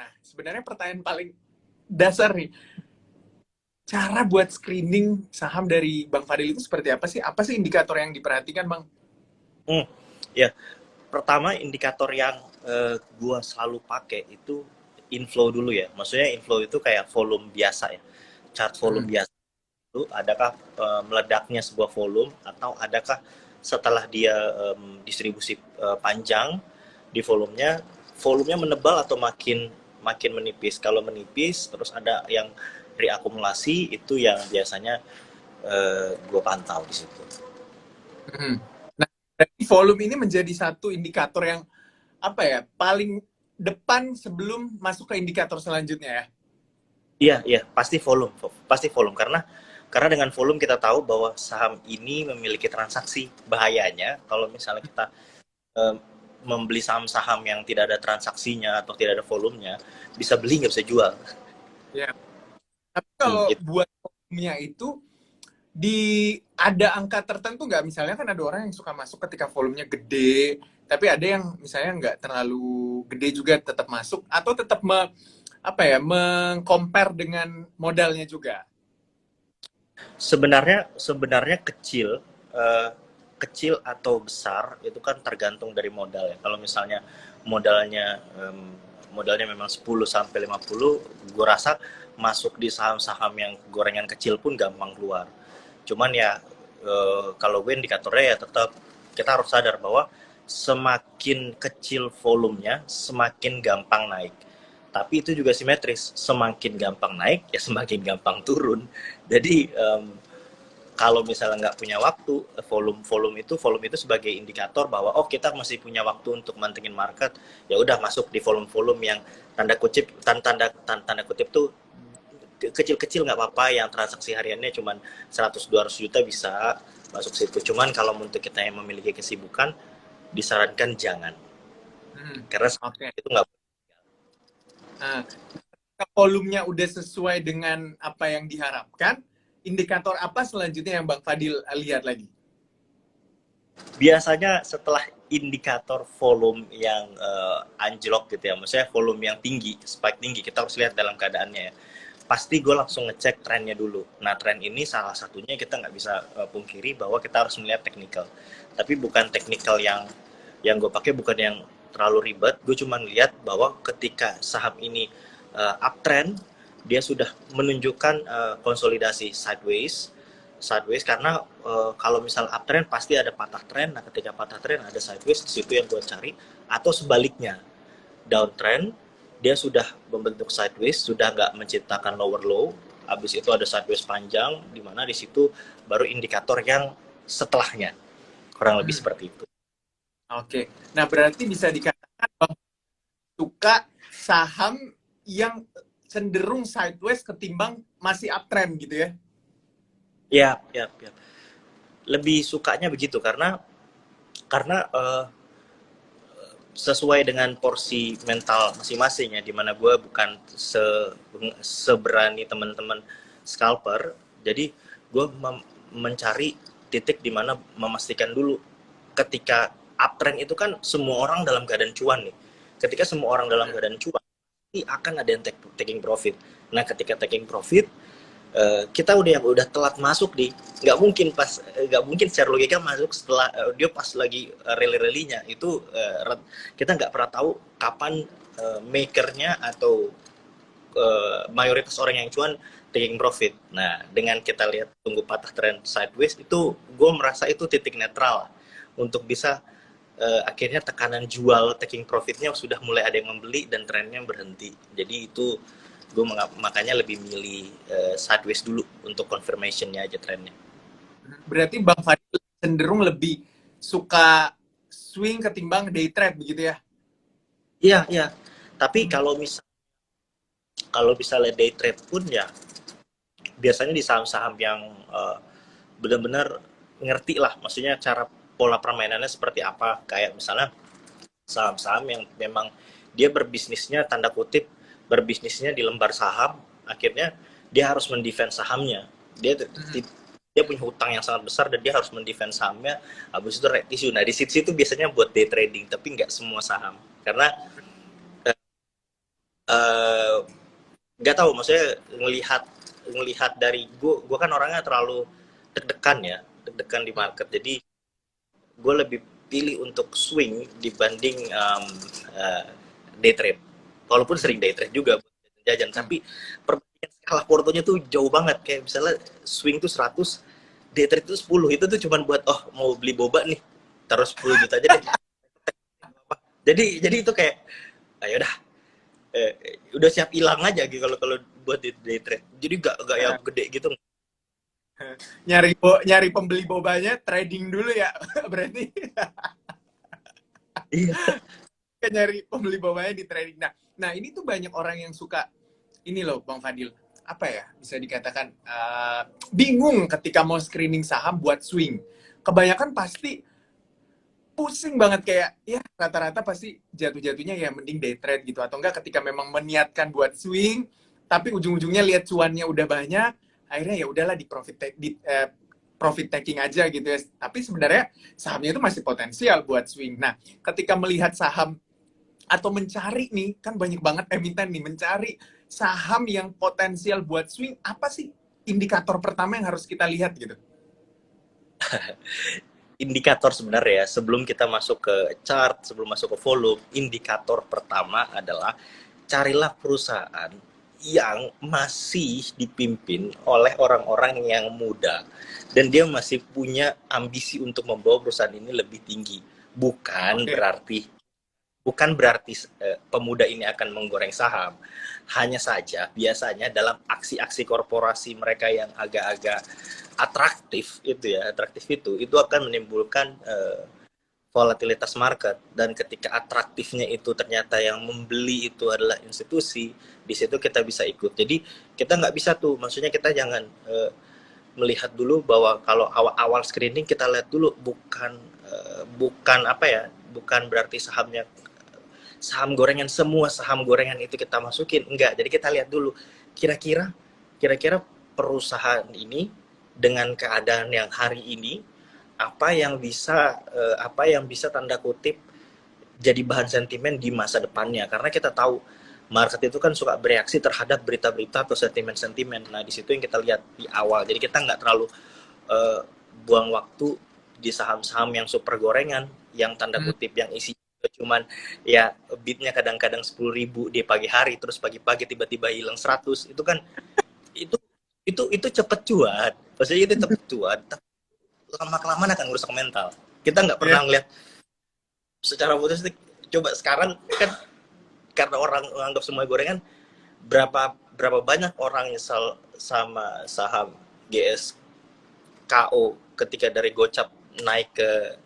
Nah, sebenarnya pertanyaan paling dasar nih, cara buat screening saham dari Bang Fadil itu seperti apa sih? Apa sih indikator yang diperhatikan, Bang? Hmm, ya. Pertama indikator yang gua selalu pakai itu inflow dulu ya. Maksudnya inflow itu kayak volume biasa ya. Chart volume Hmm. biasa itu adakah meledaknya sebuah volume atau adakah setelah dia distribusi panjang di volumenya menebal atau makin makin menipis. Kalau menipis terus ada yang reakumulasi itu yang biasanya gue pantau di situ. Hmm. Nah, jadi volume ini menjadi satu indikator yang apa ya, paling depan sebelum masuk ke indikator selanjutnya ya. Iya, iya, pasti volume karena dengan volume kita tahu bahwa saham ini memiliki transaksi. Bahayanya kalau misalnya kita eh, membeli saham-saham yang tidak ada transaksinya atau tidak ada volumenya, bisa beli nggak bisa jual. Ya. Tapi kalau Gitu. buat volumenya itu di ada angka tertentu nggak? Misalnya kan ada orang yang suka masuk ketika volumenya gede, tapi ada yang misalnya nggak terlalu gede juga tetap masuk atau tetap apa ya, mengcompare dengan modalnya juga. Sebenarnya sebenarnya eh, kecil atau besar itu kan tergantung dari modal ya. Kalau misalnya modalnya modalnya memang 10 sampai 50, gue rasa masuk di saham-saham yang gorengan kecil pun gampang keluar. Cuman ya kalau gue indikatornya ya tetap kita harus sadar bahwa semakin kecil volumenya semakin gampang naik. Tapi itu juga simetris, semakin gampang naik ya semakin gampang turun. Jadi kalau misalnya nggak punya waktu, volume itu sebagai indikator bahwa oh kita masih punya waktu untuk mantengin market, ya udah masuk di volume-volume yang tanda kutip tanda kutip tuh kecil-kecil nggak apa-apa, yang transaksi hariannya cuma 100-200 juta bisa masuk situ. Cuman kalau untuk kita yang memiliki kesibukan disarankan jangan, Hmm, karena oke. itu nggak. Nah, volumenya udah sesuai dengan apa yang diharapkan, indikator apa selanjutnya yang Bang Fadil lihat lagi? Biasanya setelah indikator volume yang anjlok gitu ya, maksudnya volume yang tinggi, spike tinggi, kita harus lihat dalam keadaannya ya. Pasti gue langsung ngecek trennya dulu. Nah, tren ini salah satunya kita nggak bisa pungkiri bahwa kita harus melihat technical. Tapi bukan technical yang gue pakai bukan yang terlalu ribet. Gue cuma lihat bahwa ketika saham ini uptrend, dia sudah menunjukkan konsolidasi sideways karena kalau misal uptrend pasti ada patah trend. Nah, ketika patah trend ada sideways, di situ yang gue cari. Atau sebaliknya, downtrend dia sudah membentuk sideways, sudah nggak menciptakan lower low, habis itu ada sideways panjang, di mana di situ baru indikator yang setelahnya, kurang lebih Hmm, seperti itu. oke. Nah, berarti bisa dikatakan Bang suka saham yang cenderung sideways ketimbang masih uptrend gitu ya. Ya, ya, ya. Lebih sukanya begitu karena sesuai dengan porsi mental masing-masing ya, dimana gue bukan seberani teman-teman scalper. Jadi gue mencari titik dimana memastikan dulu ketika uptrend itu kan semua orang dalam keadaan cuan nih. Ketika semua orang dalam keadaan cuan pasti akan ada yang taking profit. Nah, ketika taking profit kita udah telat masuk di, nggak mungkin secara logika masuk setelah dia pas lagi rally-rallynya itu, kita nggak pernah tahu kapan makernya atau mayoritas orang yang cuan taking profit. Nah, dengan kita lihat tunggu patah trend sideways itu, gue merasa itu titik netral untuk bisa akhirnya tekanan jual taking profitnya sudah mulai ada yang membeli dan trennya berhenti. Jadi itu gue makanya lebih milih sideways dulu untuk confirmationnya aja trennya. Berarti Bang Fadil cenderung lebih suka swing ketimbang day trade begitu ya? Iya, iya. Tapi Hmm. kalau misalnya day trade pun ya biasanya di saham-saham yang benar-benar ngerti lah, maksudnya cara pola permainannya seperti apa. Kayak misalnya saham-saham yang memang dia berbisnisnya tanda kutip berbisnisnya di lembar saham, akhirnya dia harus mendefense sahamnya. Dia punya hutang yang sangat besar dan dia harus mendefense sahamnya, habis itu right issue. Nah, di situ buat day trading, tapi nggak semua saham, karena nggak tahu, maksudnya ngelihat dari gue kan orangnya terlalu deg-degan ya, deg-degan di market, jadi gue lebih pilih untuk swing dibanding uh, day trade, walaupun sering day trade juga buat jajan, Hmm. tapi perbandingan skala portonya tuh jauh banget. Kayak misalnya swing tuh 100, day trade tuh 10, itu tuh cuman buat oh mau beli boba nih, taruh 10 juta aja deh. Jadi itu kayak ayo dah, udah siap hilang aja gitu kalau kalau buat day trade, jadi gak yang gede gitu. Nyari pembeli bobanya trading dulu ya berarti. Iya. Nyari pembeli bobanya di trading. Nah ini tuh banyak orang yang suka ini loh Bang Fadil, apa ya bisa dikatakan bingung ketika mau screening saham buat swing. Kebanyakan pasti pusing banget, kayak ya rata-rata pasti jatuh-jatuhnya ya mending day trade gitu, atau enggak ketika memang meniatkan buat swing tapi ujung-ujungnya lihat cuannya udah banyak, akhirnya ya udahlah profit taking aja gitu ya. Tapi sebenarnya sahamnya itu masih potensial buat swing. Nah, ketika melihat saham atau mencari nih, kan banyak banget emiten nih, mencari saham yang potensial buat swing, apa sih indikator pertama yang harus kita lihat gitu? Indikator sebenarnya, sebelum kita masuk ke chart, sebelum masuk ke volume, indikator pertama adalah carilah perusahaan yang masih dipimpin oleh orang-orang yang muda dan dia masih punya ambisi untuk membawa perusahaan ini lebih tinggi. Bukan Oke. berarti bukan berarti pemuda ini akan menggoreng saham. Hanya saja biasanya dalam aksi-aksi korporasi mereka yang agak-agak atraktif itu akan menimbulkan volatilitas market, dan ketika atraktifnya itu ternyata yang membeli itu adalah institusi, di situ kita bisa ikut. Jadi kita nggak bisa tuh, maksudnya kita jangan melihat dulu bahwa kalau awal-awal screening kita lihat dulu bukan apa ya, bukan berarti sahamnya saham gorengan, semua saham gorengan itu kita masukin, enggak. Jadi kita lihat dulu kira-kira perusahaan ini dengan keadaan yang hari ini apa yang bisa tanda kutip jadi bahan sentimen di masa depannya, karena kita tahu market itu kan suka bereaksi terhadap berita-berita atau sentimen-sentimen. Nah, di situ yang kita lihat di awal. Jadi kita nggak terlalu buang waktu di saham-saham yang super gorengan, yang tanda Hmm. kutip yang isi cuman ya beatnya kadang-kadang 10.000 di pagi hari, terus pagi-pagi tiba-tiba hilang 100, itu kan itu itu cepet cuan, maksudnya itu cepet cuan, tapi lama-kelamaan akan merusak mental. Kita nggak Ya. pernah ngeliat secara futuristik. Coba sekarang kan karena orang menganggap semua gorengan, berapa berapa banyak orang nyesal sama saham GSKO ketika dari gocap naik ke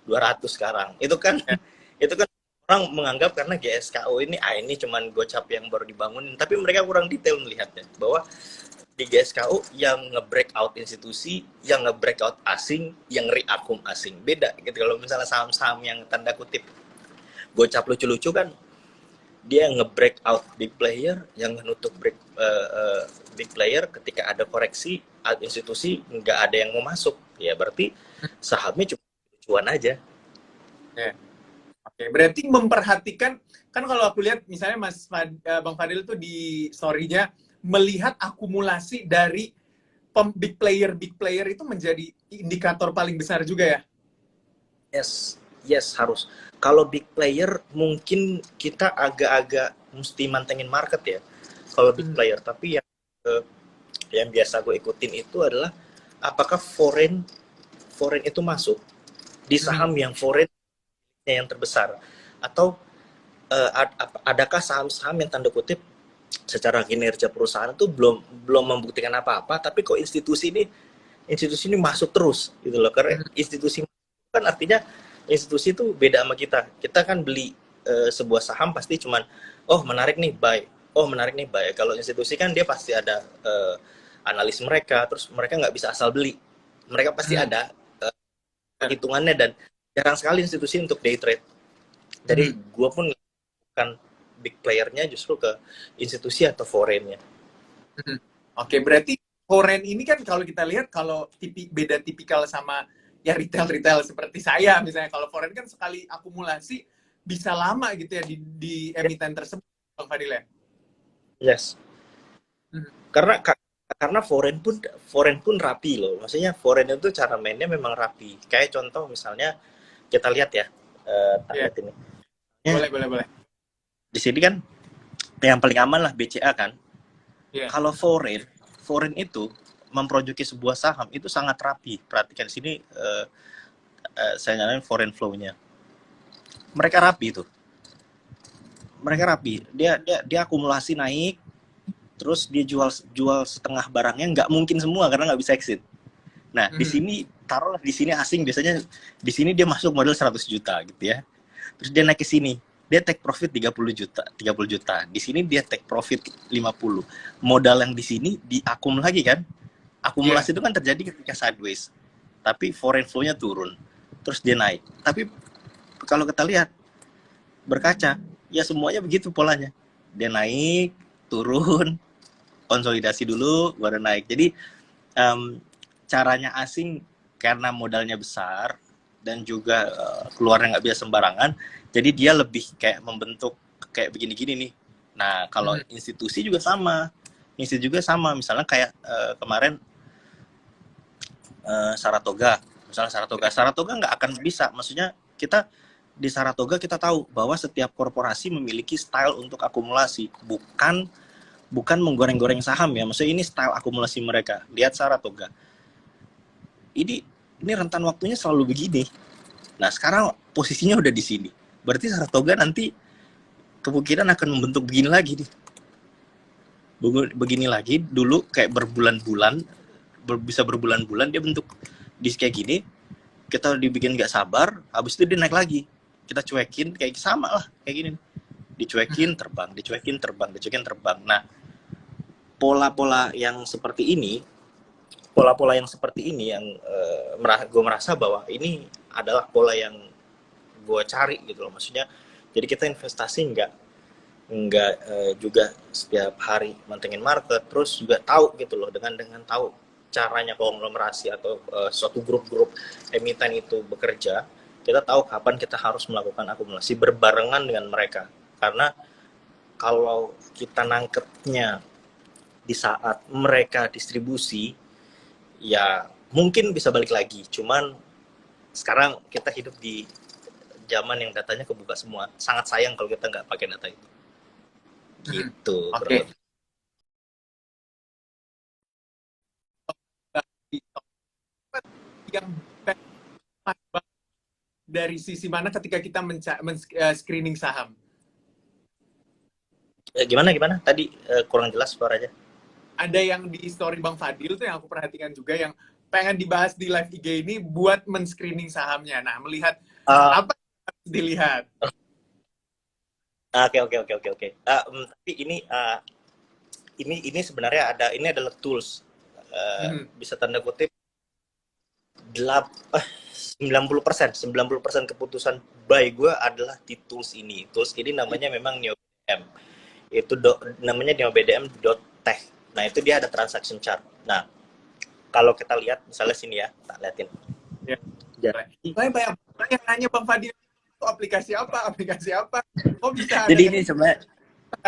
200 sekarang. Ya. Itu kan orang menganggap karena GSKO ini cuman gocap yang baru dibangun, tapi mereka kurang detail melihatnya bahwa di GSKO yang nge-breakout institusi, yang nge-breakout asing, yang reakum asing. Beda gitu. Kalau misalnya saham-saham yang tanda kutip gocap lucu-lucu kan, dia nge-breakout big player, yang menutup big player ketika ada koreksi institusi nggak ada yang mau masuk. Ya berarti sahamnya cuma lucuan aja. Ya. Oke, berarti memperhatikan, kan kalau aku lihat misalnya Bang Fadil tuh di story-nya melihat akumulasi dari big player itu menjadi indikator paling besar juga ya. Yes, yes harus. Kalau big player mungkin kita agak-agak mesti mantengin market ya. Kalau big Hmm. player, tapi yang biasa gue ikutin itu adalah apakah foreign foreign itu masuk di Hmm. saham yang foreign yang terbesar, atau adakah saham-saham yang tanda kutip secara kinerja perusahaan itu belum belum membuktikan apa-apa, tapi kok institusi ini masuk terus gitu loh. Karena Hmm. institusi kan artinya institusi itu beda sama kita kan beli sebuah saham pasti cuman oh menarik nih buy, oh menarik nih buy. Kalau institusi kan dia pasti ada analis mereka, terus mereka nggak bisa asal beli, mereka pasti Hmm. ada perhitungannya, dan jarang sekali institusi untuk day trade. Jadi Hmm. gue pun bukan big playernya justru ke institusi atau foreignnya. Hmm. Oke, berarti foreign ini kan kalau kita lihat, kalau beda tipikal sama ya retail seperti saya misalnya. Kalau foreign kan sekali akumulasi bisa lama gitu ya di emiten tersebut, Bang Fadil ya. Yes. Mhm. Karena foreign pun rapi loh. Maksudnya foreign itu cara mainnya memang rapi. Kayak contoh misalnya kita lihat ya, tak Iya, lihat ini. Ya, boleh, boleh, boleh. di sini kan yang paling aman lah BCA kan. Iya. Kalau foreign itu memprojoki sebuah saham itu sangat rapi. Perhatikan di sini, saya nyalain foreign flow-nya. Mereka rapi itu. Mereka rapi. Dia akumulasi naik, terus dia jual jual setengah barangnya, nggak mungkin semua karena nggak bisa exit. Nah, di Mhm. sini taruhlah di sini asing biasanya di sini dia masuk modal 100 juta gitu ya. Terus dia naik ke sini, dia take profit 30 juta, 30 juta. Di sini dia take profit 50. Modal yang di sini diakum lagi kan? Iya. Akumulasi itu kan terjadi ketika sideways. Tapi foreign flow-nya turun. Terus dia naik. Tapi kalau kita lihat berkaca, ya semuanya begitu polanya. Dia naik, turun, konsolidasi dulu, baru naik. Jadi um, caranya asing karena modalnya besar dan juga keluarnya nggak biasa sembarangan, jadi dia lebih kayak membentuk kayak begini-gini nih. Nah kalau Mhm. institusi juga sama, misalnya kayak kemarin Saratoga nggak akan bisa, maksudnya kita di Saratoga kita tahu bahwa setiap korporasi memiliki style untuk akumulasi, bukan bukan menggoreng-goreng saham ya, maksudnya ini style akumulasi mereka. Lihat Saratoga, ini rentan waktunya selalu begini. Nah sekarang posisinya udah di sini, berarti Saratoga nanti kemungkinan akan membentuk begini lagi nih, begini lagi. Dulu kayak berbulan-bulan, bisa berbulan-bulan dia bentuk di kayak gini, kita dibikin nggak sabar, habis itu dia naik lagi, kita cuekin kayak sama lah kayak gini, dicuekin terbang, dicuekin terbang, dicuekin terbang. Nah pola-pola yang seperti ini, yang gue merasa bahwa ini adalah pola yang gue cari gitu loh, maksudnya jadi kita investasi nggak juga setiap hari mantengin market, terus juga tahu gitu loh, dengan tahu caranya konglomerasi atau suatu grup-grup emiten itu bekerja, kita tahu kapan kita harus melakukan akumulasi berbarengan dengan mereka. Karena kalau kita nangkepnya di saat mereka distribusi, ya mungkin bisa balik lagi. Cuman sekarang kita hidup di zaman yang datanya kebuka semua. Sangat sayang kalau kita nggak pakai data itu. Mhm. Gitu, kurang Oke. lebih. Yang dari sisi mana ketika kita screening saham? Gimana gimana? Tadi kurang jelas suaranya. Ada yang di story Bang Fadil tuh yang aku perhatikan juga, yang pengen dibahas di live IG ini buat men-screening sahamnya. Nah, melihat Uh, apa yang harus dilihat? Oke oke oke oke oke. Tapi ini sebenarnya ini adalah tools, Mhm. bisa tanda kutip 90% keputusan buy gue adalah di tools ini. Tools ini namanya memang NeoBDM. Itu namanya neobdm.tech. Nah itu dia ada transaction chart. Nah kalau kita lihat misalnya sini ya, tak liatin. Ya. Jadi, Saya banyak yang nanya Bang Fadil, itu aplikasi apa? Aplikasi apa? Kok bisa ada jadi yang ini sebenarnya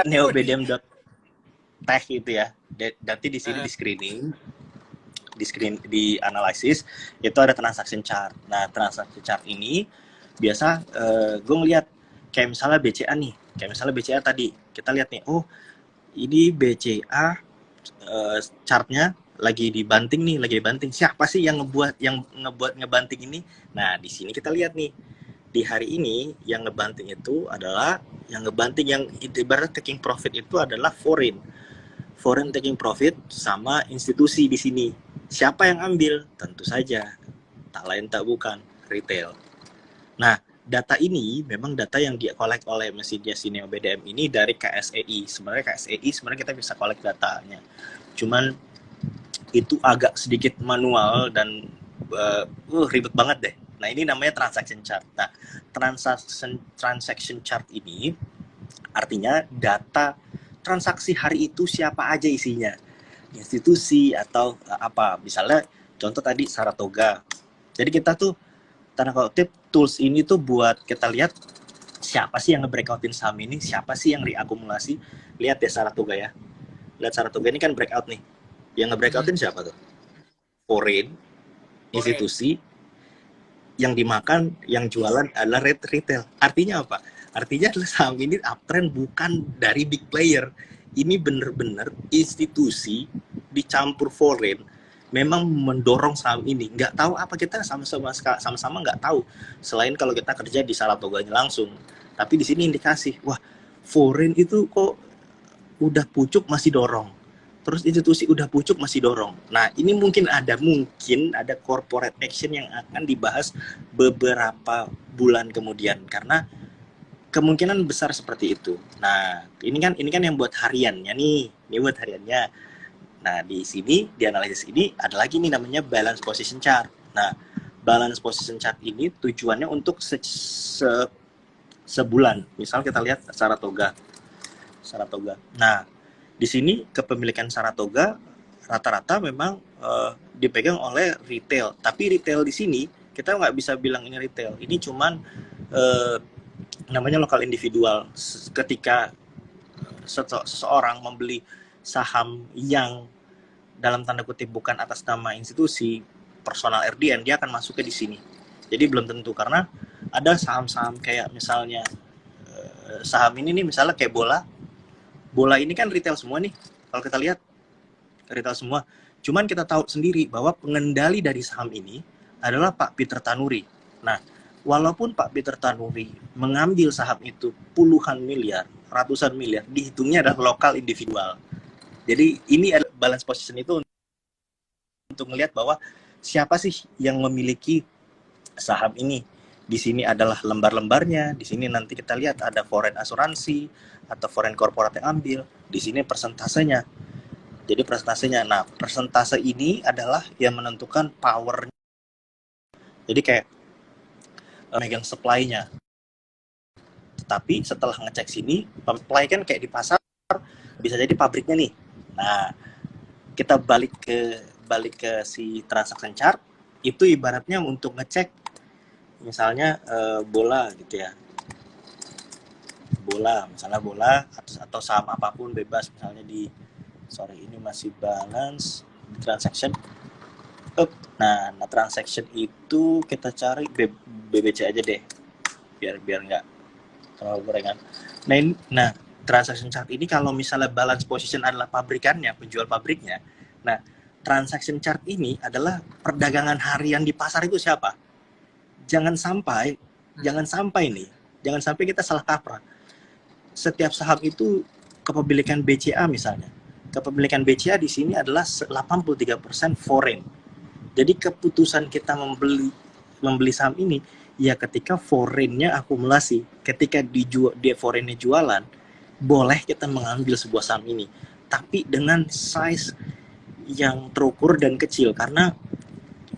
di neobdm.tech itu ya. Nanti di sini uh, di screening, di analisis itu ada transaction chart. Nah transaction chart ini biasa gue ngeliat kayak misalnya BCA nih, kayak misalnya BCA tadi kita lihat nih, oh ini BCA chartnya lagi dibanting nih, lagi dibanting. Siapa sih yang ngebuat ngebanting ini? Nah di sini kita lihat nih, di hari ini yang ngebanting itu adalah yang ngebanting, yang ibarat taking profit itu adalah foreign taking profit sama institusi di sini. Siapa yang ambil? Tentu saja tak lain tak bukan retail. Nah, data ini memang data yang di-collect oleh mesinnya Sineo BDM ini dari KSEI. Sebenarnya KSEI sebenarnya kita bisa collect datanya. Cuman itu agak sedikit manual dan ribet banget deh. Nah, ini namanya transaction chart. Nah, transaction chart ini artinya data transaksi hari itu siapa aja isinya. Institusi atau apa. Misalnya contoh tadi Saratoga. Jadi kita tuh tanda kutip tools ini tuh buat kita lihat siapa sih yang nge-breakoutin saham ini, siapa sih yang reakumulasi. Lihat ya Saratoga ya. lihat Saratoga ini kan breakout nih. Yang nge-breakoutin siapa tuh? Foreign, institusi, yang dimakan, yang jualan adalah retail. Artinya apa? Artinya adalah saham ini uptrend bukan dari big player. Ini benar-benar institusi dicampur foreign memang mendorong saham ini. Nggak tahu apa, kita sama-sama nggak tahu. Selain kalau kita kerja di Saratoganya langsung. Tapi di sini indikasi, wah foreign itu kok udah pucuk masih dorong. Terus institusi udah pucuk masih dorong. Nah, ini mungkin ada corporate action yang akan dibahas beberapa bulan kemudian, karena kemungkinan besar seperti itu. Nah, ini kan yang buat hariannya nih. Ini buat hariannya. Nah, di sini di analisis ini ada lagi nih namanya balance position chart. Nah, balance position chart ini tujuannya untuk sebulan. Misal kita lihat Saratoga. Nah, di sini kepemilikan Saratoga rata-rata memang dipegang oleh retail. Tapi retail di sini kita nggak bisa bilang ini retail. Ini cuman namanya lokal individual. Ketika seseorang membeli saham yang dalam tanda kutip bukan atas nama institusi, personal RDN, dia akan masuknya di sini. Jadi belum tentu, karena ada saham-saham kayak misalnya saham ini nih, misalnya kayak bola ini kan retail semua nih. Kalau kita lihat retail semua. Cuman kita tahu sendiri bahwa pengendali dari saham ini adalah Pak Peter Tanuri. Nah, walaupun Pak Peter Tanuri mengambil saham itu puluhan miliar, ratusan miliar, dihitungnya adalah lokal individual. Jadi ini adalah balance position itu untuk melihat bahwa siapa sih yang memiliki saham ini. Di sini adalah lembar-lembarnya, di sini nanti kita lihat ada foreign asuransi atau foreign corporate yang ambil, di sini persentasenya. Jadi persentasenya, nah persentase ini adalah yang menentukan power. Jadi kayak megang supply-nya. Tetapi setelah ngecek sini, supply kan kayak di pasar, bisa jadi pabriknya nih. Nah, kita balik ke si transaction chart, itu ibaratnya untuk ngecek misalnya bola gitu ya. Misalnya bola atau saham apapun bebas, misalnya ini masih balance transaction. Nah, transaction itu kita cari BBC aja deh, biar nggak terlalu gorengan. Nah, transaction chart ini kalau misalnya balance position adalah pabrikannya, penjual pabriknya. Nah, transaction chart ini adalah perdagangan harian di pasar itu siapa? Jangan sampai kita salah kaprah. Setiap saham itu kepemilikan BCA misalnya. Kepemilikan BCA di sini adalah 83% foreign. Jadi keputusan kita membeli saham ini ya ketika foreign-nya akumulasi. Ketika dia foreign-nya jualan, boleh kita mengambil sebuah saham ini. Tapi dengan size yang terukur dan kecil, karena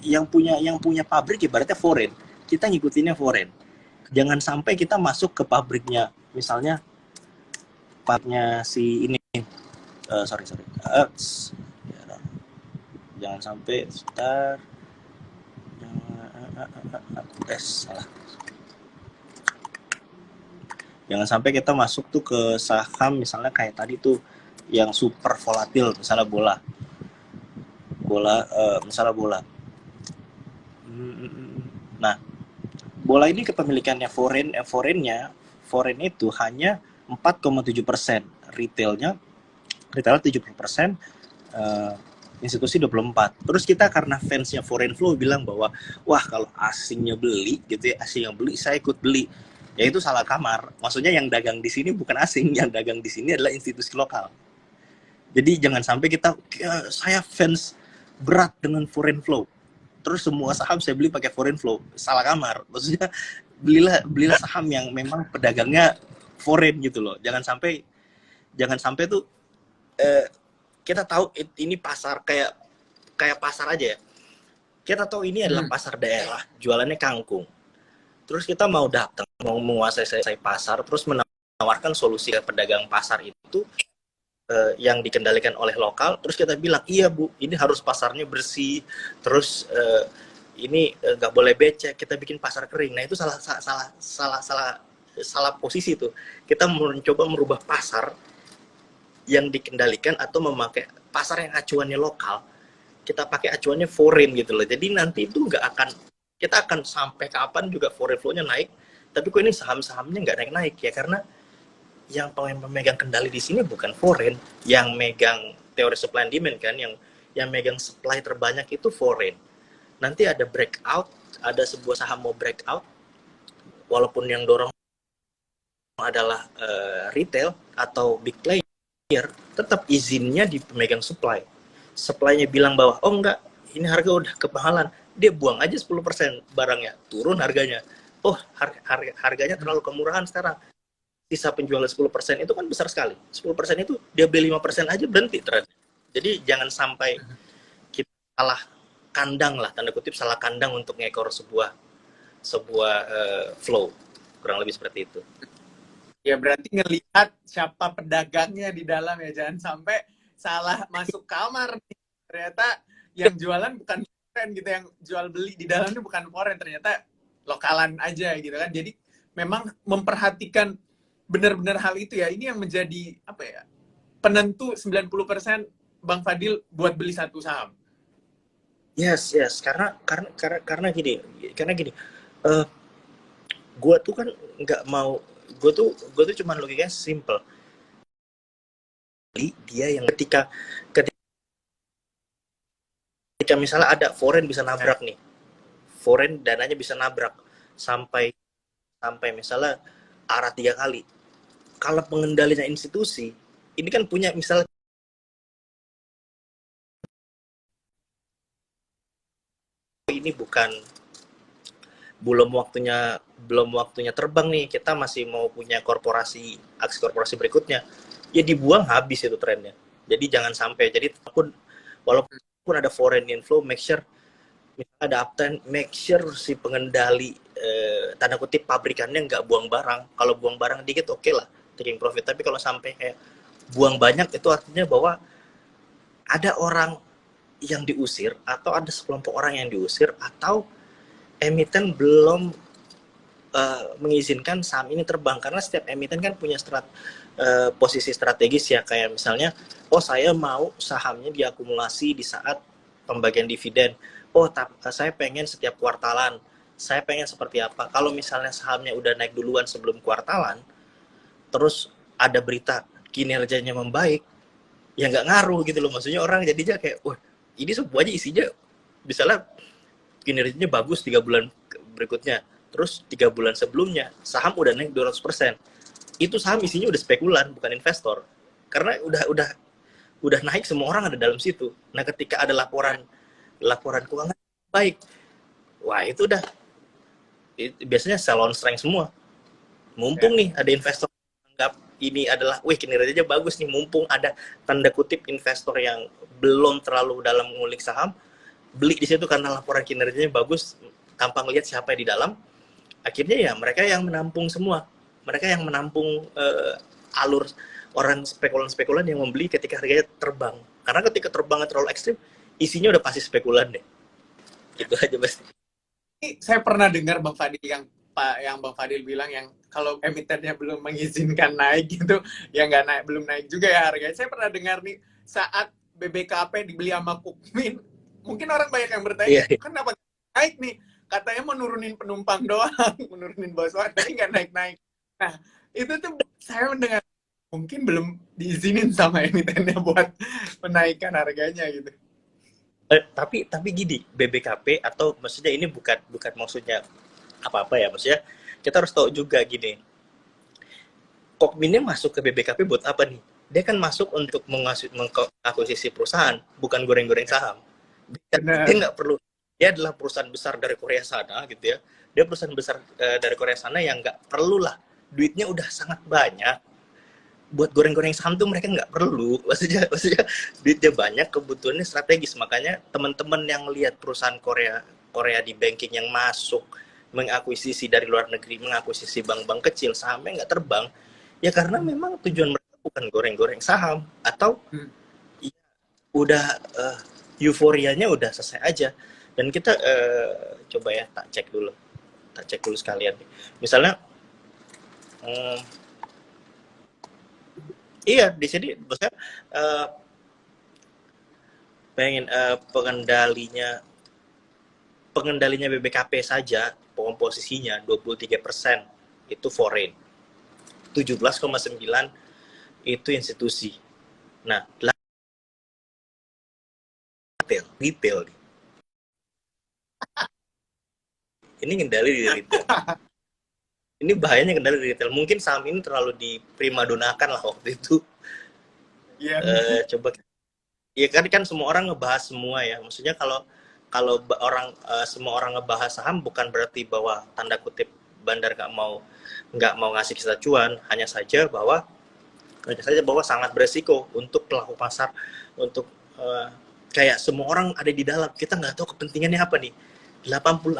yang punya pabrik ibaratnya foreign. Kita ngikutinnya foreign. Jangan sampai kita masuk ke pabriknya, misalnya pabriknya si ini. Jangan sampai salah. Jangan sampai kita masuk tuh ke saham misalnya kayak tadi tuh yang super volatil, misalnya bola. Nah, bola ini kepemilikannya foreign itu hanya 4,7%, retailnya 70%, institusi 24%. Terus kita karena fansnya foreign flow bilang bahwa wah kalau asingnya beli gitu ya, asing yang beli saya ikut beli. Ya itu salah kamar. Maksudnya yang dagang di sini bukan asing, yang dagang di sini adalah institusi lokal. Jadi jangan sampai saya fans berat dengan foreign flow. Terus semua saham saya beli pakai foreign flow. Salah kamar. Maksudnya belilah saham yang memang pedagangnya foreign gitu loh. Jangan sampai tuh kita tahu ini pasar kayak pasar aja ya. Kita tahu ini adalah pasar daerah, jualannya kangkung. Terus kita mau datang, mau menguasai pasar, terus menawarkan solusi ke pedagang pasar itu yang dikendalikan oleh lokal. Terus kita bilang, iya Bu, ini harus pasarnya bersih. Terus ini nggak boleh becek. Kita bikin pasar kering. Nah itu salah posisi tuh. Kita mencoba merubah pasar yang dikendalikan atau memakai pasar yang acuannya lokal, kita pakai acuannya foreign gitu loh. Jadi nanti itu nggak akan, kita akan sampai kapan juga foreign flow-nya naik, tapi kok ini saham-sahamnya nggak naik-naik ya, karena yang pemegang kendali di sini bukan foreign, yang megang teori supply and demand kan, yang megang supply terbanyak itu foreign. Nanti ada breakout, ada sebuah saham mau breakout, walaupun yang dorong adalah retail atau big player, tetap izinnya di pemegang supply. Supply-nya bilang bahwa, oh enggak, ini harga udah kemahalan, dia buang aja 10% barangnya, turun harganya. Oh, harganya terlalu kemurahan sekarang. Sisa penjualan 10% itu kan besar sekali. 10% itu dia beli 5% aja berhenti trend. Jadi jangan sampai kita salah kandang lah, tanda kutip salah kandang untuk ngekor sebuah flow. Kurang lebih seperti itu. Ya berarti ngelihat siapa pedagangnya di dalam ya, jangan sampai salah masuk kamar nih. Ternyata yang jualan bukan foreign gitu, yang jual beli di dalamnya bukan foreign, ternyata lokalan aja gitu kan. Jadi memang memperhatikan benar-benar hal itu ya. Ini yang menjadi apa ya? Penentu 90% Bang Fadil buat beli satu saham. Yes, yes, karena gini, uh, gue tuh kan nggak mau, gue tuh cuman logikanya simple. Dia yang ketika misalnya ada foreign bisa nabrak nih, foreign dananya bisa nabrak sampai sampai misalnya arah 3 kali. Kalau pengendalinya institusi, ini kan punya misalnya ini belum waktunya terbang nih, kita masih mau punya aksi korporasi berikutnya, ya dibuang habis itu trennya. Jadi jangan sampai, jadi walaupun ada foreign inflow, make sure misalnya ada uptrend, make sure si pengendali tanda kutip pabrikannya nggak buang barang. Kalau buang barang dikit oke lah, taking profit. Tapi kalau sampai kayak buang banyak, itu artinya bahwa ada orang yang diusir, atau ada sekelompok orang yang diusir, atau emiten belum mengizinkan saham ini terbang. Karena setiap emiten kan punya posisi strategis ya, kayak misalnya, oh saya mau sahamnya diakumulasi di saat pembagian dividen, oh saya pengen setiap kuartalan, saya pengen seperti apa. Kalau misalnya sahamnya udah naik duluan sebelum kuartalan, terus ada berita kinerjanya membaik, ya nggak ngaruh gitu loh. Maksudnya orang jadinya kayak, wah ini semuanya isinya misalnya kinerjanya bagus 3 bulan berikutnya, terus 3 bulan sebelumnya saham udah naik 200%, itu saham isinya udah spekulan, bukan investor. Karena udah naik, semua orang ada dalam situ. Nah ketika ada laporan keuangan baik, wah itu udah biasanya sell on strength semua. Mumpung nih ada investor anggap ini adalah, wih kinerjanya bagus nih, mumpung ada tanda kutip investor yang belum terlalu dalam ngulik saham, beli di situ karena laporan kinerjanya bagus, tanpa ngelihat siapa di dalam. Akhirnya ya mereka yang menampung semua, mereka yang menampung alur orang spekulan-spekulan yang membeli ketika harganya terbang. Karena ketika terbangnya terlalu ekstrim, isinya udah pasti spekulan deh. Gitu aja pasti. Ini saya pernah dengar Bang Fadil yang Bang Fadil bilang yang kalau emitennya belum mengizinkan naik gitu, ya nggak naik, belum naik juga ya harganya. Saya pernah dengar nih saat BBKP dibeli sama Kukmin, mungkin orang banyak yang bertanya, Iya. kenapa naik nih? Katanya mau nurunin penumpang doang, menurunin bawah, tapi nggak naik-naik. Nah, itu tuh saya mendengar mungkin belum diizinin sama emitennya buat menaikkan harganya gitu. Tapi gini, BBKP atau maksudnya ini bukan bukan maksudnya apa-apa ya, maksudnya kita harus tahu juga gini, Kokminnya masuk ke BBKP buat apa nih? Dia kan masuk untuk mengakuisisi perusahaan, bukan goreng-goreng saham. Dia Benar. nggak perlu, dia adalah perusahaan besar dari Korea sana gitu ya. Dia perusahaan besar dari Korea sana yang nggak perlu lah, duitnya udah sangat banyak. Buat goreng-goreng saham tuh mereka nggak perlu, maksudnya duitnya banyak, kebutuhannya strategis. Makanya teman-teman yang lihat perusahaan Korea Korea di banking yang masuk mengakuisisi dari luar negeri, mengakuisisi bank-bank kecil, sahamnya nggak terbang, ya karena memang tujuan mereka bukan goreng-goreng saham, atau Hmm. ya, udah euforianya udah selesai aja. Dan kita coba ya tak cek dulu sekalian. Misalnya Iya, di sini maksudnya eh, pengen pengendalinya BBKP saja komposisinya 23% itu foreign, 17,9 itu institusi. Nah, retail ini ngendali di retail. Ini bahayanya kendali di retail. Mungkin saham ini terlalu diprimadonakan lah waktu itu. Iya. Coba, ya kan semua orang ngebahas semua ya. Maksudnya kalau kalau semua orang ngebahas saham bukan berarti bahwa tanda kutip bandar nggak mau ngasih kita cuan. Hanya saja bahwa sangat beresiko untuk pelaku pasar, untuk kayak semua orang ada di dalam. Kita nggak tahu kepentingannya apa nih. 50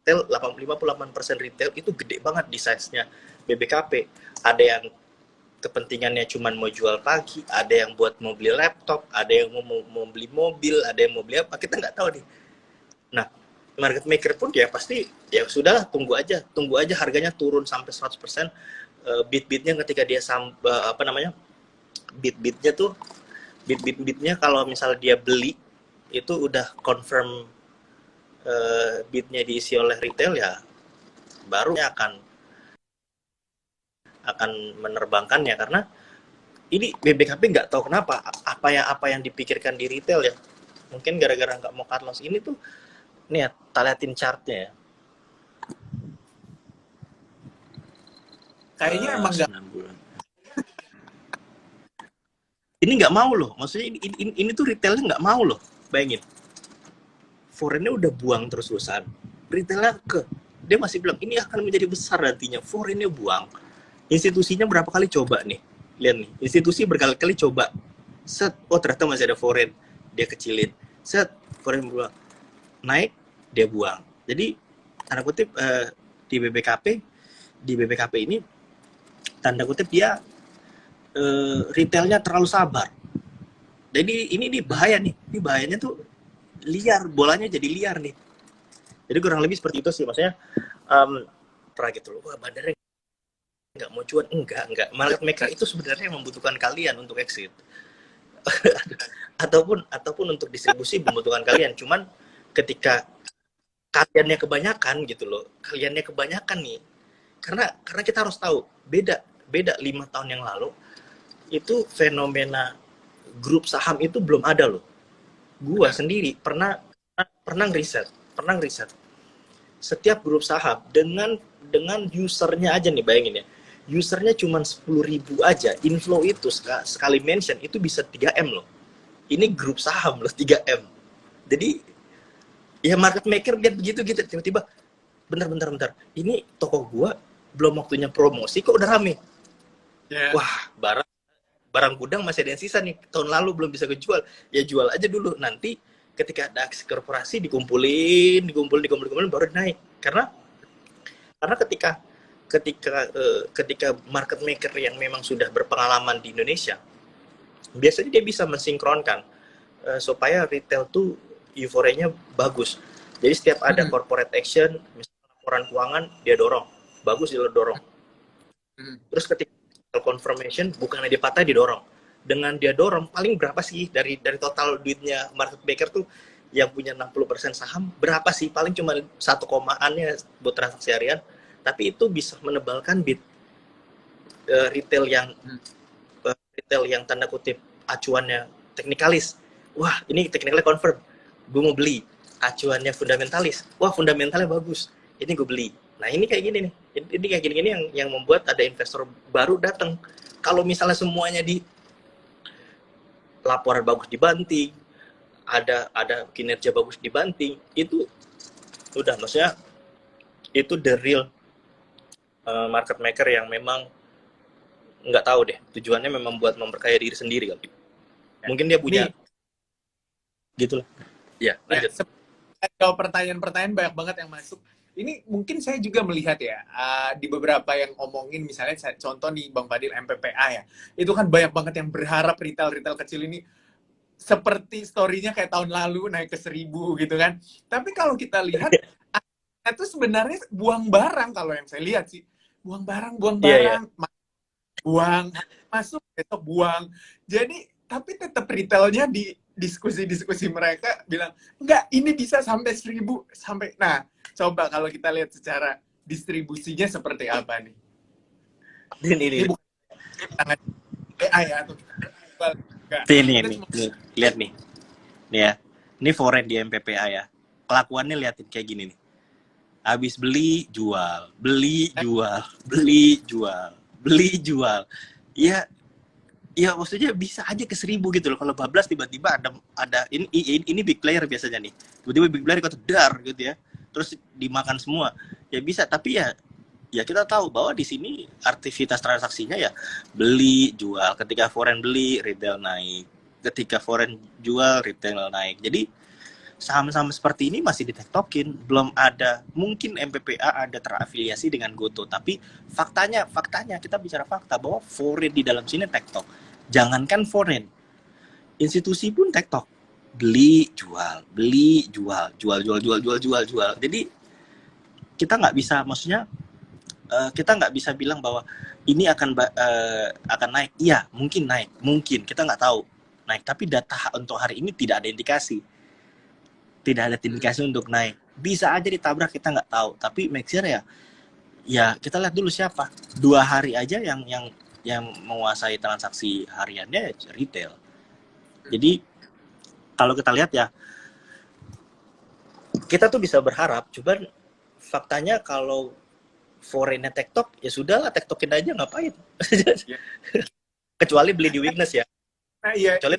retail, 58% retail itu gede banget di size-nya BBKP. Ada yang kepentingannya cuma mau jual pagi, ada yang buat mau beli laptop, ada yang mau beli mobil, ada yang mau beli apa, kita nggak tahu nih. Nah, market maker pun ya pasti ya sudahlah, tunggu aja harganya turun sampai 100%. Bit-bitnya ketika dia apa namanya, bit-bitnya tuh bit-bitnya kalau misalnya dia beli itu udah confirm bitnya diisi oleh retail, ya baru akan menerbangkannya. Karena ini BBKP nggak tahu kenapa apa yang dipikirkan di retail ya, mungkin gara-gara nggak mau cut loss. Ini tuh nih ya, kita liatin chartnya ya. Kayaknya emang nggak. 9 bulan ini nggak mau loh, maksudnya ini tuh retailnya nggak mau loh. Bayangin, foreignnya udah buang terus-terusan, retailnya dia masih bilang ini akan menjadi besar nantinya, foreignnya buang. Institusinya berapa kali coba nih, lihat nih, institusi berkali-kali coba, set, oh ternyata masih ada foreign, dia kecilin, set, foreign buang, naik, dia buang. Jadi tanda kutip di BBKP ini tanda kutip dia retailnya terlalu sabar. Jadi ini bahaya nih, ini bahayanya tuh liar, bolanya jadi liar nih. Jadi kurang lebih seperti itu sih, maksudnya pernah gitu loh, wah bandarnya nggak mau cuan, enggak. Market maker itu sebenarnya membutuhkan kalian untuk exit. ataupun untuk distribusi membutuhkan kalian. Cuman ketika kaliannya kebanyakan nih, karena kita harus tahu beda 5 tahun yang lalu itu fenomena grup saham itu belum ada loh. Gua sendiri pernah ngeriset setiap grup saham dengan usernya aja nih, bayangin ya, usernya cuma 10.000 aja, inflow itu sekali mention itu bisa 3M loh. Ini grup saham loh, 3M. Jadi ya market maker lihat begitu gitu, tiba-tiba bentar, ini toko gua belum waktunya promosi kok udah rame. Wah, barang gudang masih ada yang sisa nih, tahun lalu belum bisa kejual, ya jual aja dulu, nanti ketika ada aksi korporasi dikumpulin baru naik. Karena ketika market maker yang memang sudah berpengalaman di Indonesia, biasanya dia bisa mensinkronkan supaya retail tuh euforianya bagus. Jadi setiap ada corporate action, misalnya laporan keuangan, dia dorong, bagus dia dorong. Terus ketika confirmation, bukannya dia patah, didorong. Dengan dia dorong, paling berapa sih dari total duitnya market maker tuh yang punya 60% saham, berapa sih? Paling cuma 1 komaannya buat transaksi harian, tapi itu bisa menebalkan bid retail yang tanda kutip acuannya teknikalis. Wah, ini teknikalnya confirm, gue mau beli. Acuannya fundamentalis, wah fundamentalnya bagus, ini gue beli. Nah ini kayak gini nih, ini kayak gini yang membuat ada investor baru datang. Kalau misalnya semuanya di laporan bagus dibanting, ada kinerja bagus dibanting, itu udah, maksudnya itu the real market maker yang memang nggak tahu deh, tujuannya memang buat memperkaya diri sendiri kali. Mungkin dia punya gitulah. Ya, lanjut. Kalau pertanyaan-pertanyaan banyak banget yang masuk. Ini mungkin saya juga melihat ya, di beberapa yang ngomongin, misalnya contoh nih Bang Fadil MPPA ya, itu kan banyak banget yang berharap retail kecil ini seperti story-nya kayak tahun lalu naik ke 1.000 gitu kan. Tapi kalau kita lihat, itu sebenarnya buang barang kalau yang saya lihat sih. Buang barang. buang, masuk besok buang. Jadi tapi tetap retailnya di diskusi-diskusi mereka bilang enggak, ini bisa sampai 1.000 sampai. Nah, coba kalau kita lihat secara distribusinya seperti apa nih? Ini Ini bukan tangan AI ya, atau kita jual, enggak. Kita ini cuma nih, lihat nih. Nih ya. Ini foreign di MPPA ya. Kelakuannya liatin kayak gini nih. Habis beli, jual, beli, jual, beli, jual, beli, jual. Ya, ya maksudnya bisa aja ke 1.000 gitu loh. Kalau bablas tiba-tiba ada ini big player biasanya nih. Tiba-tiba big player ikut dar gitu ya. Terus dimakan semua. Ya bisa, tapi ya kita tahu bahwa di sini aktivitas transaksinya ya beli, jual. Ketika foreign beli, retail naik. Ketika foreign jual, retail naik. Jadi saham-saham seperti ini masih ditektokin, belum ada. Mungkin MPPA ada terafiliasi dengan Goto, tapi faktanya kita bicara fakta bahwa foreign di dalam sini tektok. Jangankan foreign, institusi pun tektok. Beli, jual, beli, jual, jual, jual, jual, jual, jual, jual. Jadi kita nggak bisa, maksudnya kita nggak bisa bilang bahwa ini akan naik. Iya, mungkin naik, mungkin kita nggak tahu naik. Tapi data untuk hari ini tidak ada indikasi. Tidak ada indikasi untuk naik. Bisa aja ditabrak, kita nggak tahu. Tapi make sure ya kita lihat dulu siapa. 2 hari aja yang menguasai transaksi hariannya retail. Jadi kalau kita lihat ya, kita tuh bisa berharap. Cuman faktanya kalau foreignnya tektok, ya sudahlah tektokin aja, ngapain. Kecuali beli di weakness ya. nah iya, Kecuali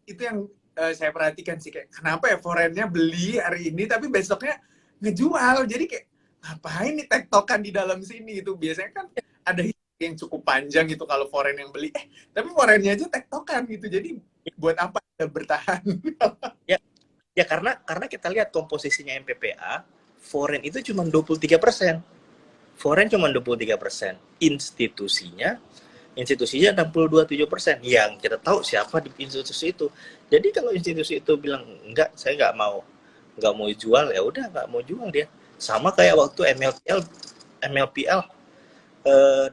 itu yang saya perhatikan sih, kayak kenapa ya foreignnya beli hari ini tapi besoknya ngejual. Jadi kayak ngapain nih tektokan di dalam sini? Itu biasanya kan ada yang cukup panjang gitu kalau foreign yang beli, tapi foreignnya aja tektokan gitu. Jadi buat apa kita bertahan? ya, ya karena kita lihat komposisinya MPPA, foreign itu cuma 23%. Foreign cuma 23%. Institusinya 62,7%. Yang kita tahu siapa di institusi itu. Jadi kalau institusi itu bilang enggak, saya nggak mau jual, ya udah nggak mau jual dia. Sama kayak waktu MLPL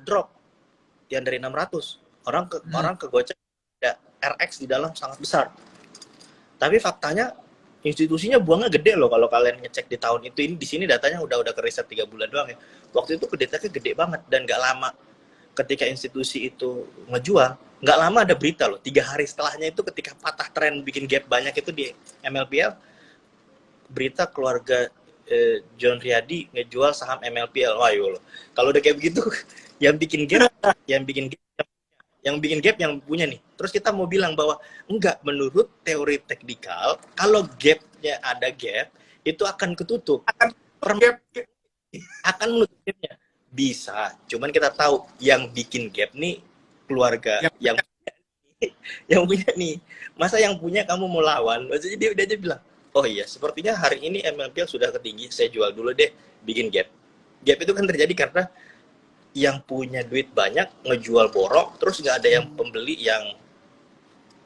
drop yang dari 600, orang kegocek, ya RX di dalam sangat besar. Tapi faktanya institusinya buangnya gede loh. Kalau kalian ngecek di tahun itu, ini di sini datanya udah keriset 3 bulan doang ya. Waktu itu gede banget, dan nggak lama ketika institusi itu ngejual, nggak lama ada berita loh. 3 hari setelahnya itu ketika patah tren bikin gap banyak itu di MLPL, berita keluarga John Riyadi ngejual saham MLPL. Wah yo loh. Kalau udah kayak begitu, yang bikin gap, yang punya nih. Terus kita mau bilang bahwa enggak, menurut teori teknikal, kalau gapnya ada gap, itu akan ketutup. Akan menutup gapnya. Bisa. Cuman kita tahu yang bikin gap nih keluarga yang punya nih. Masa yang punya kamu mau lawan? Maksudnya dia aja bilang, oh iya, sepertinya hari ini MLPL sudah ketinggi, saya jual dulu deh, bikin gap. Gap itu kan terjadi karena yang punya duit banyak ngejual borok, terus nggak ada yang pembeli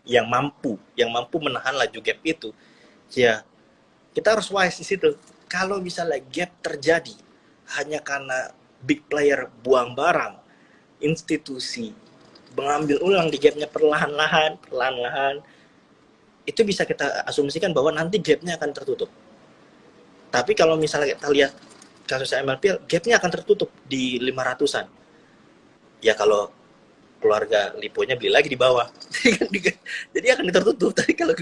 yang mampu menahan laju gap itu. Ya, kita harus wise di situ. Kalau misalnya gap terjadi hanya karena big player buang barang, institusi mengambil ulang di gapnya perlahan-lahan, itu bisa kita asumsikan bahwa nanti gapnya akan tertutup. Tapi kalau misalnya kita lihat kasus MLPL, gapnya akan tertutup di 500-an. Ya kalau keluarga Liponya beli lagi di bawah, jadi akan tertutup. Tapi kalau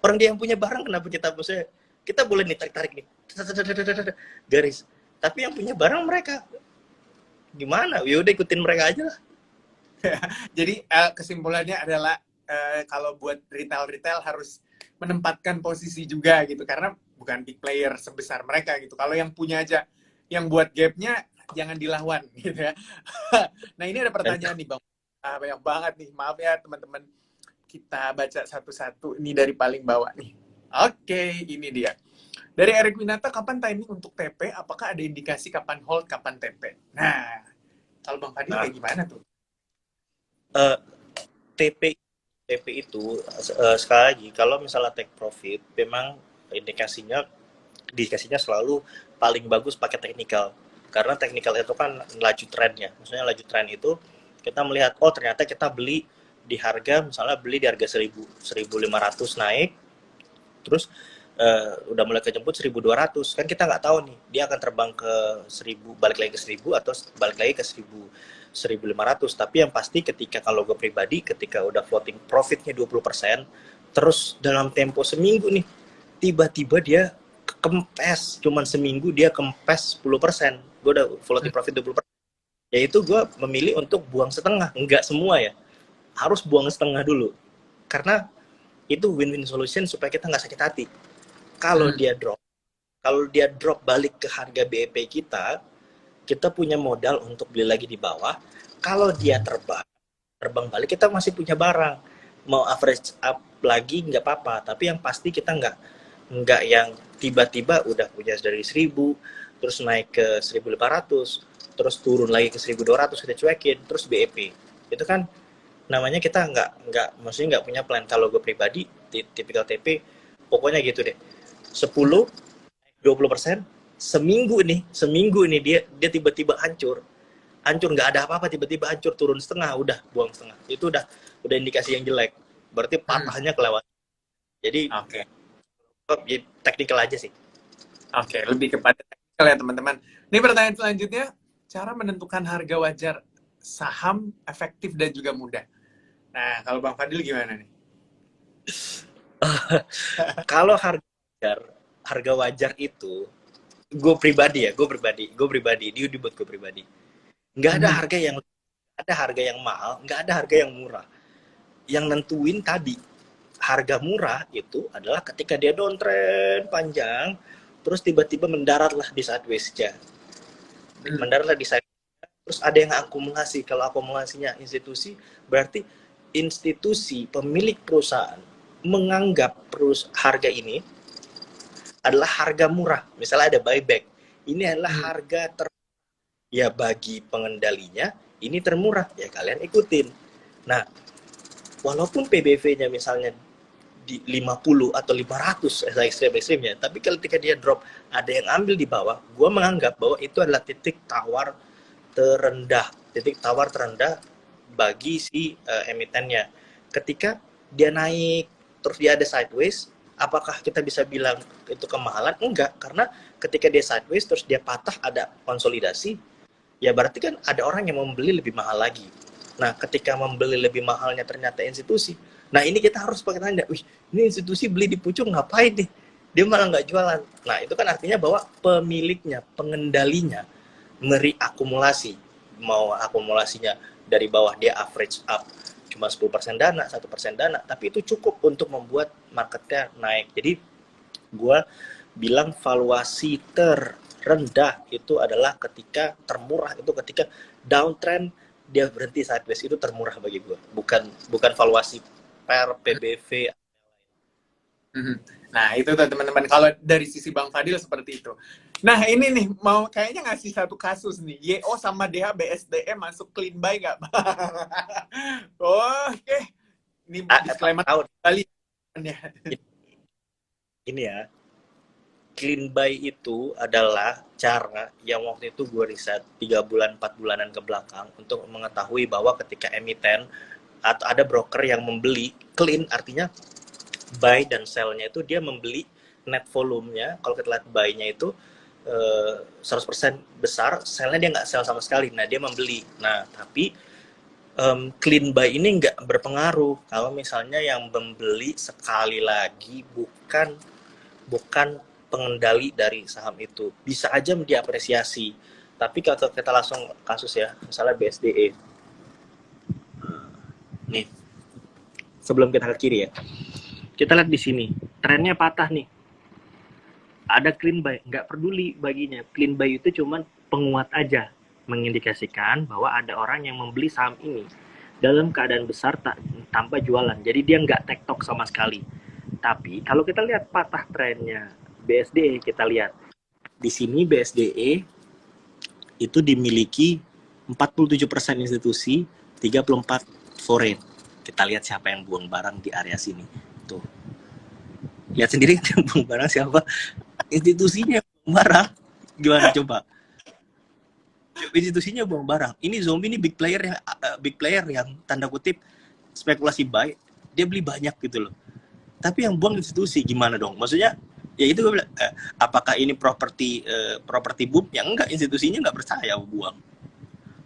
orang dia yang punya barang, kenapa kita boleh nih tarik nih garis, tapi yang punya barang mereka gimana? Ya udah ikutin mereka aja lah. Jadi kesimpulannya adalah kalau buat retail harus menempatkan posisi juga gitu, karena bukan big player sebesar mereka gitu. Kalau yang punya aja, yang buat gapnya jangan dilawan gitu ya. Nah ini ada pertanyaan nih Bang, banyak banget nih, maaf ya teman-teman, kita baca satu-satu. Ini dari paling bawah nih. Oke, ini dia. Dari Erik Winata, kapan timing untuk TP? Apakah ada indikasi kapan hold, kapan TP? Nah, kalau Bang Fadil kayak gimana tuh? TP itu sekali lagi, kalau misalnya take profit, memang indikasinya selalu paling bagus pakai teknikal, karena teknikal itu kan laju trennya. Maksudnya laju tren itu Kita melihat, oh ternyata kita beli di harga, misalnya beli di harga 1000, 1500 naik, terus udah mulai kejemput 1200, kan kita nggak tahu nih dia akan terbang ke 1000, balik lagi ke 1000 atau balik lagi ke 1500. Tapi yang pasti ketika, kalau gue pribadi, ketika udah floating profitnya 20%, terus dalam tempo seminggu nih tiba-tiba dia kempes, cuman seminggu dia kempes 10%, gue udah floating profit 20%, yaitu gue memilih untuk buang setengah. Enggak semua ya, harus buang setengah dulu, karena itu win-win solution supaya kita nggak sakit hati. Kalau dia drop balik ke harga BEP kita, kita punya modal untuk beli lagi di bawah. Kalau dia terbang balik, kita masih punya barang. Mau average up lagi nggak apa-apa, tapi yang pasti kita nggak yang tiba-tiba udah punya dari 1000, terus naik ke 1500, terus turun lagi ke 1200, kita cuekin, terus BEP. Itu kan namanya kita maksudnya nggak punya plan. Kalau gue pribadi, tipikal TP, pokoknya gitu deh, 10, 20%, seminggu nih dia tiba-tiba hancur nggak ada apa-apa, tiba-tiba hancur, turun setengah, udah buang setengah, itu udah indikasi yang jelek, berarti patahnya kelewat. Jadi Oke. teknikal aja sih. Oke, lebih kepada teknikal ya teman-teman. Ini pertanyaan selanjutnya, cara menentukan harga wajar saham efektif dan juga mudah. Nah, kalau Bang Fadil gimana nih? Kalau harga wajar itu, gue pribadi ini buat gue pribadi, nggak ada harga yang mahal, nggak ada harga yang murah. Yang nentuin tadi, harga murah itu adalah ketika dia downtrend panjang, terus tiba-tiba mendaratlah di sideways-nya. Terus ada yang akumulasi. Kalau akumulasinya institusi, berarti institusi pemilik perusahaan menganggap harga ini adalah harga murah. Misalnya ada buyback, ini adalah harga ya bagi pengendalinya ini termurah, ya kalian ikutin. Nah, walaupun PBV-nya misalnya di 50 atau 500 ekstrim-ekstrimnya, tapi ketika dia drop, ada yang ambil di bawah, gue menganggap bahwa itu adalah titik tawar terendah bagi si emitennya. Ketika dia naik terus dia ada sideways, apakah kita bisa bilang itu kemahalan? Enggak, karena ketika dia sideways terus dia patah, ada konsolidasi, ya berarti kan ada orang yang membeli lebih mahal lagi. Nah, ketika membeli lebih mahalnya ternyata institusi, nah ini kita harus pakai tanda, wih, ini institusi beli di pucuk ngapain nih? Dia malah nggak jualan. Nah, itu kan artinya bahwa pemiliknya, pengendalinya akumulasi. Mau akumulasinya dari bawah dia average up cuma 10% dana, 1% dana, tapi itu cukup untuk membuat marketnya naik. Jadi gue bilang valuasi terendah itu adalah ketika termurah, itu ketika downtrend dia berhenti sideways, itu termurah bagi gue. Bukan valuasi per PBV. Nah, itu tuh teman-teman, kalau dari sisi Bang Fadil seperti itu. Nah, ini nih, mau kayaknya ngasih satu kasus nih. YO sama DH BSDE masuk clean buy nggak? Oke. Ini disclaimer kali ya. Ini ya, clean buy itu adalah cara yang waktu itu gue riset 3 bulan, 4 bulanan ke belakang untuk mengetahui bahwa ketika emiten atau ada broker yang membeli clean, artinya buy dan sell-nya itu dia membeli net volume-nya. Kalau kita lihat buy-nya itu 100% besar, sell-nya dia nggak sell sama sekali. Nah, dia membeli. Nah, tapi clean buy ini nggak berpengaruh kalau misalnya yang membeli sekali lagi bukan pengendali dari saham itu. Bisa aja diapresiasi. Tapi kalau kita langsung kasus ya, misalnya BSDE. Nih, sebelum kita ke kiri ya, kita lihat di sini, trennya patah nih. Ada clean buy, nggak peduli baginya. Clean buy itu cuman penguat aja, mengindikasikan bahwa ada orang yang membeli saham ini dalam keadaan besar tanpa jualan. Jadi dia nggak tektok sama sekali. Tapi kalau kita lihat patah trennya BSDE, kita lihat di sini BSDE itu dimiliki 47% institusi, 34 foreign. Kita lihat siapa yang buang barang di area sini. Tuh. Lihat sendiri yang buang barang siapa? Institusinya yang buang barang. Gimana coba? institusinya buang barang. Ini zombie ini big player yang tanda kutip spekulasi buy, dia beli banyak gitu loh. Tapi yang buang institusi gimana dong? Maksudnya ya itu gue bilang, apakah ini properti boom? Ya enggak, institusinya nggak percaya buang.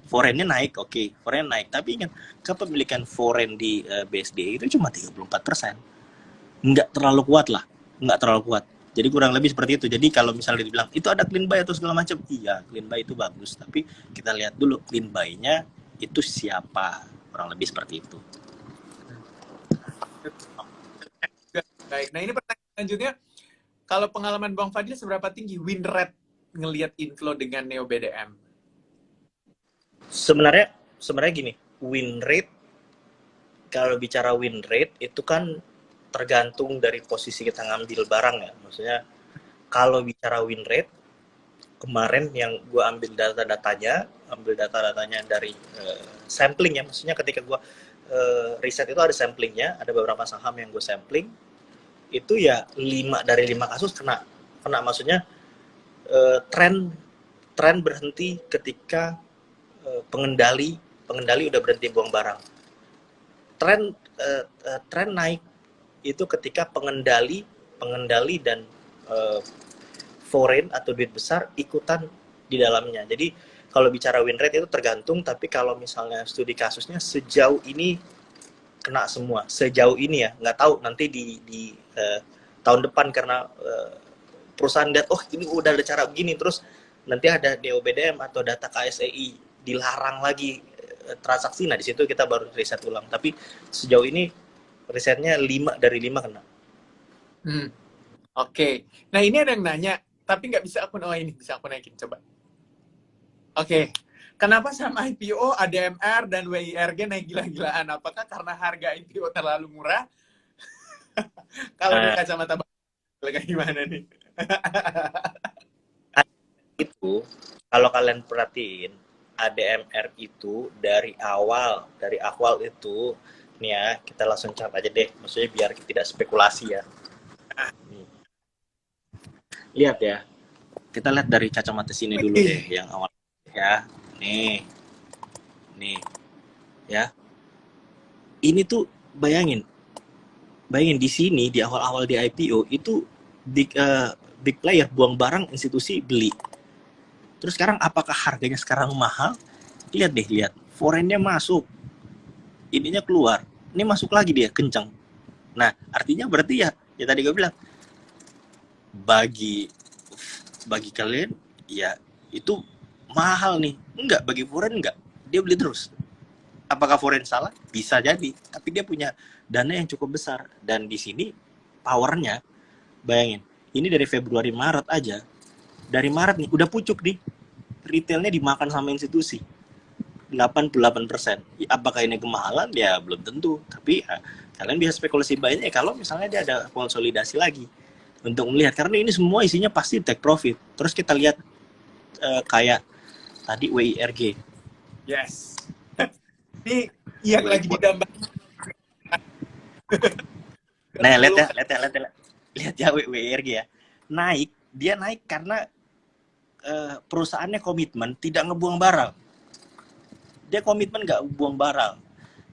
Foreignnya naik, oke, foreign naik. Tapi ingat, kepemilikan foreign di BSD itu cuma 34%. Nggak terlalu kuat lah, nggak terlalu kuat. Jadi kurang lebih seperti itu. Jadi kalau misalnya dibilang itu ada clean buy atau segala macam, iya clean buy itu bagus. Tapi kita lihat dulu clean buy-nya itu siapa, kurang lebih seperti itu. Baik, nah ini pertanyaan selanjutnya, kalau pengalaman Bang Fadil seberapa tinggi win rate ngelihat inflow dengan Neo BDM? Sebenarnya gini, win rate, kalau bicara win rate itu kan tergantung dari posisi kita ngambil barang ya. Maksudnya kalau bicara win rate, kemarin yang gue ambil data-datanya dari sampling ya. Maksudnya ketika gue riset itu ada samplingnya, ada beberapa saham yang gue sampling, itu ya 5 dari 5 kasus kena. Maksudnya tren berhenti ketika pengendali udah berhenti buang barang. Tren naik itu ketika pengendali dan foreign atau duit besar ikutan di dalamnya. Jadi kalau bicara win rate itu tergantung, tapi kalau misalnya studi kasusnya sejauh ini kena semua. Sejauh ini ya, nggak tahu nanti di tahun depan karena perusahaan lihat, oh ini udah ada cara begini, terus nanti ada DOBDM atau data KSEI dilarang lagi transaksi, nah di situ kita baru riset ulang. Tapi sejauh ini risetnya 5 dari 5 kena. Oke. Nah ini ada yang nanya, tapi nggak bisa bisa aku naikin, coba. Oke. Kenapa sama IPO, ADMR, dan WIRG naik gila-gilaan? Apakah karena harga IPO terlalu murah? Kalau di kacamata Bang, gimana nih? Itu, kalau kalian perhatiin, ADMR itu dari awal itu, nih ya, kita langsung cat aja deh, maksudnya biar tidak spekulasi ya. Nih. Lihat ya, kita lihat dari kacamata sini dulu deh, yang awal ya. Nih, ya. Ini tuh bayangin di sini di awal-awal di IPO itu big player buang barang, institusi beli. Terus sekarang apakah harganya sekarang mahal? Lihat, foreignnya masuk, ininya keluar, ini masuk lagi dia kencang. Nah, artinya berarti ya tadi gue bilang, bagi kalian ya itu mahal nih. Enggak, bagi foreign enggak, dia beli terus. Apakah foreign salah? Bisa jadi, tapi dia punya dana yang cukup besar. Dan di sini powernya, bayangin, ini dari Februari Maret aja, dari Maret nih udah pucuk nih, retailnya dimakan sama institusi 88%. Apakah ini kemahalan? Ya belum tentu, tapi ya, kalian bisa spekulasi banyak kalau misalnya dia ada konsolidasi lagi untuk melihat, karena ini semua isinya pasti take profit. Terus kita lihat kayak tadi WIRG. Yes. Ini yang lagi didambah. Nah, lihat ya WIRG ya. Dia naik karena perusahaannya komitmen tidak ngebuang barang. Dia komitmen nggak buang barang.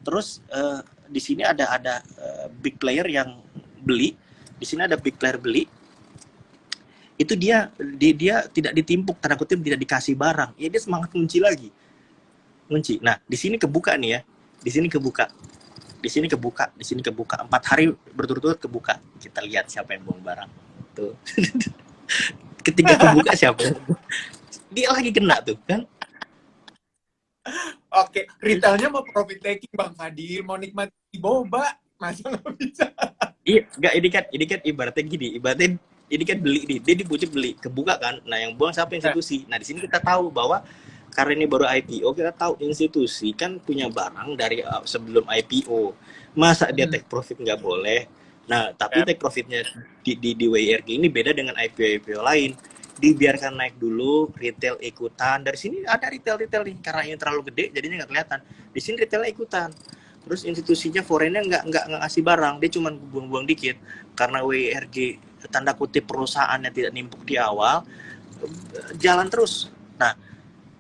Terus di sini ada big player yang beli. Di sini ada big player beli. Itu dia tidak ditimpuk, tanda kutip tidak dikasih barang. Ya dia semangat ngunci lagi. Nah, di sini kebuka nih ya. Di sini kebuka. 4 hari berturut-turut kebuka. Kita lihat siapa yang buang barang. Tuh. Ketika kebuka siapa? Dia lagi kena tuh kan. Oke, retailnya mau profit taking Bang Fadil, mau nikmati boba, masa nggak bisa? Iya, enggak, ini kan ibaratnya gini, ini kan beli nih, dia dipucuk beli, kebuka kan. Nah, yang buang siapa? Institusi. Nah, di sini kita tahu bahwa karena ini baru IPO, kita tahu institusi kan punya barang dari sebelum IPO. Masa dia take profit nggak boleh? Nah, tapi take profitnya di WIRG ini beda dengan IPO lain. Dibiarkan naik dulu, retail ikutan. Dari sini ada retail nih, karena ini terlalu gede, jadinya nggak kelihatan. Di sini retailnya ikutan. Terus institusinya foreignnya nggak ngasih barang, dia cuma buang-buang dikit. Karena WIRG tanda kutip perusahaannya tidak nimpuk di awal, jalan terus. Nah,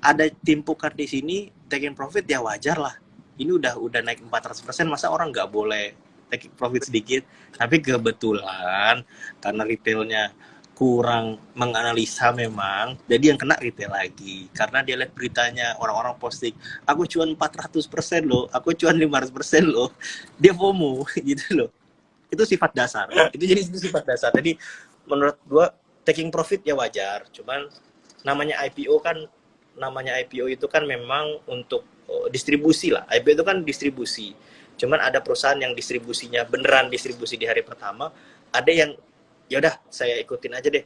ada timpukan di sini taking profit ya wajar lah. Ini udah naik 400%, masa orang nggak boleh taking profit sedikit. Tapi kebetulan karena retailnya kurang menganalisa memang, jadi yang kena retail lagi. Karena dia lihat beritanya, orang-orang posting, aku cuan 400% loh, aku cuan 500% loh. Dia FOMO gitu loh. Itu sifat dasar. Itu sifat dasar. Jadi menurut gua taking profit ya wajar. Cuman namanya IPO itu kan memang untuk distribusi lah. IPO itu kan distribusi. Cuman ada perusahaan yang distribusinya beneran distribusi di hari pertama, ada yang ya udah saya ikutin aja deh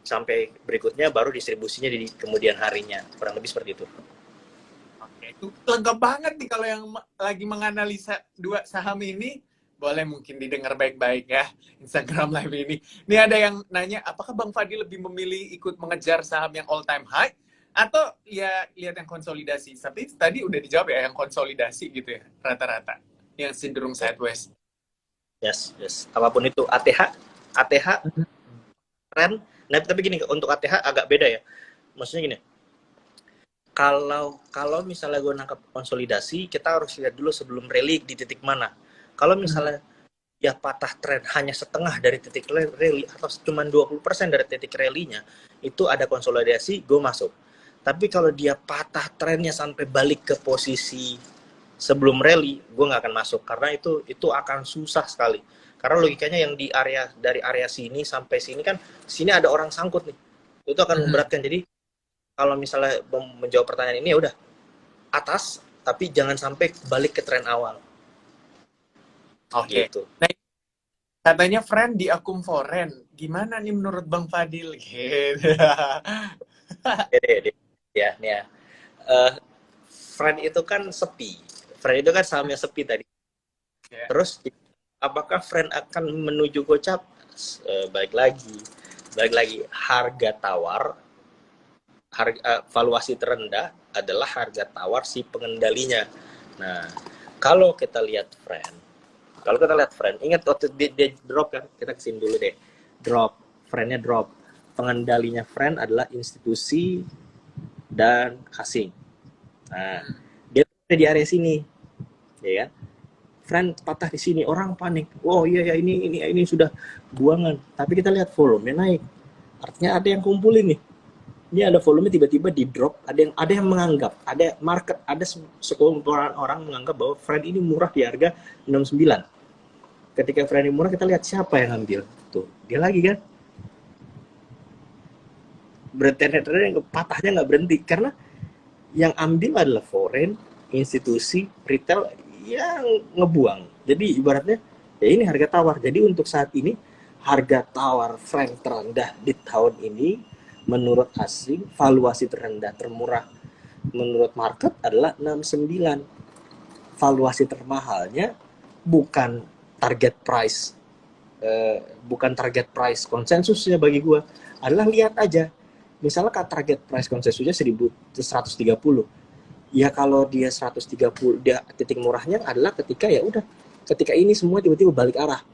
sampai berikutnya baru distribusinya di kemudian harinya, kurang lebih seperti itu. Oke, itu lengkap banget nih kalau yang lagi menganalisa dua saham ini. Boleh mungkin didengar baik-baik ya Instagram live ini. Ini ada yang nanya, apakah Bang Fadil lebih memilih ikut mengejar saham yang all time high atau ya lihat yang konsolidasi? Tapi tadi udah dijawab ya, yang konsolidasi gitu ya rata-rata, yang cenderung sideways. Yes. Apapun itu ATH trend. Nah, tapi gini, untuk ATH agak beda ya. Maksudnya gini, kalau misalnya gue nangkap konsolidasi, kita harus lihat dulu sebelum rally di titik mana. Kalau misalnya ya patah tren hanya setengah dari titik rally atau cuma 20% dari titik rally-nya, itu ada konsolidasi, gue masuk. Tapi kalau dia patah trennya sampai balik ke posisi sebelum rally, gue nggak akan masuk karena itu akan susah sekali. Karena logikanya yang di area dari area sini sampai sini kan, sini ada orang sangkut nih, itu akan memberatkan. Jadi kalau misalnya menjawab pertanyaan ini ya udah atas, tapi jangan sampai balik ke tren awal. Oke. Gitu. Nah, katanya friend di akun foreign. Gimana nih menurut Bang Fadil? Gitu. Ya, nih ya. Friend itu kan sepi. Friend itu kan sahamnya sepi tadi. Yeah. Terus apakah friend akan menuju gocap? Balik lagi harga tawar, valuasi terendah adalah harga tawar si pengendalinya. Nah, kalau kita lihat friend, ingat waktu dia drop kan, kita kesini dulu deh. Friendnya drop. Pengendalinya friend adalah institusi dan asing. Nah, dia di area sini, ya kan? Friend patah di sini, orang panik. Wow, iya ini sudah buangan. Tapi kita lihat volume naik. Artinya ada yang kumpulin nih. Ini ada volume tiba-tiba di drop. Ada yang menganggap, ada market, ada sekumpulan orang menganggap bahwa friend ini murah di harga 69. Ketika friend ini murah, kita lihat siapa yang ambil. Tuh, dia lagi kan. Berarti patahnya nggak berhenti karena yang ambil adalah foreign, institusi, retail yang ngebuang. Jadi ibaratnya ya ini harga tawar. Jadi untuk saat ini harga tawar friend terendah di tahun ini menurut asing, valuasi terendah termurah menurut market adalah 69. Valuasi termahalnya bukan target price, bukan target price konsensusnya bagi gue adalah lihat aja. Misalnya target price konsensusnya 130. Ya kalau dia 130, dia titik murahnya adalah ketika ya udah, ketika ini semua tiba-tiba balik arah.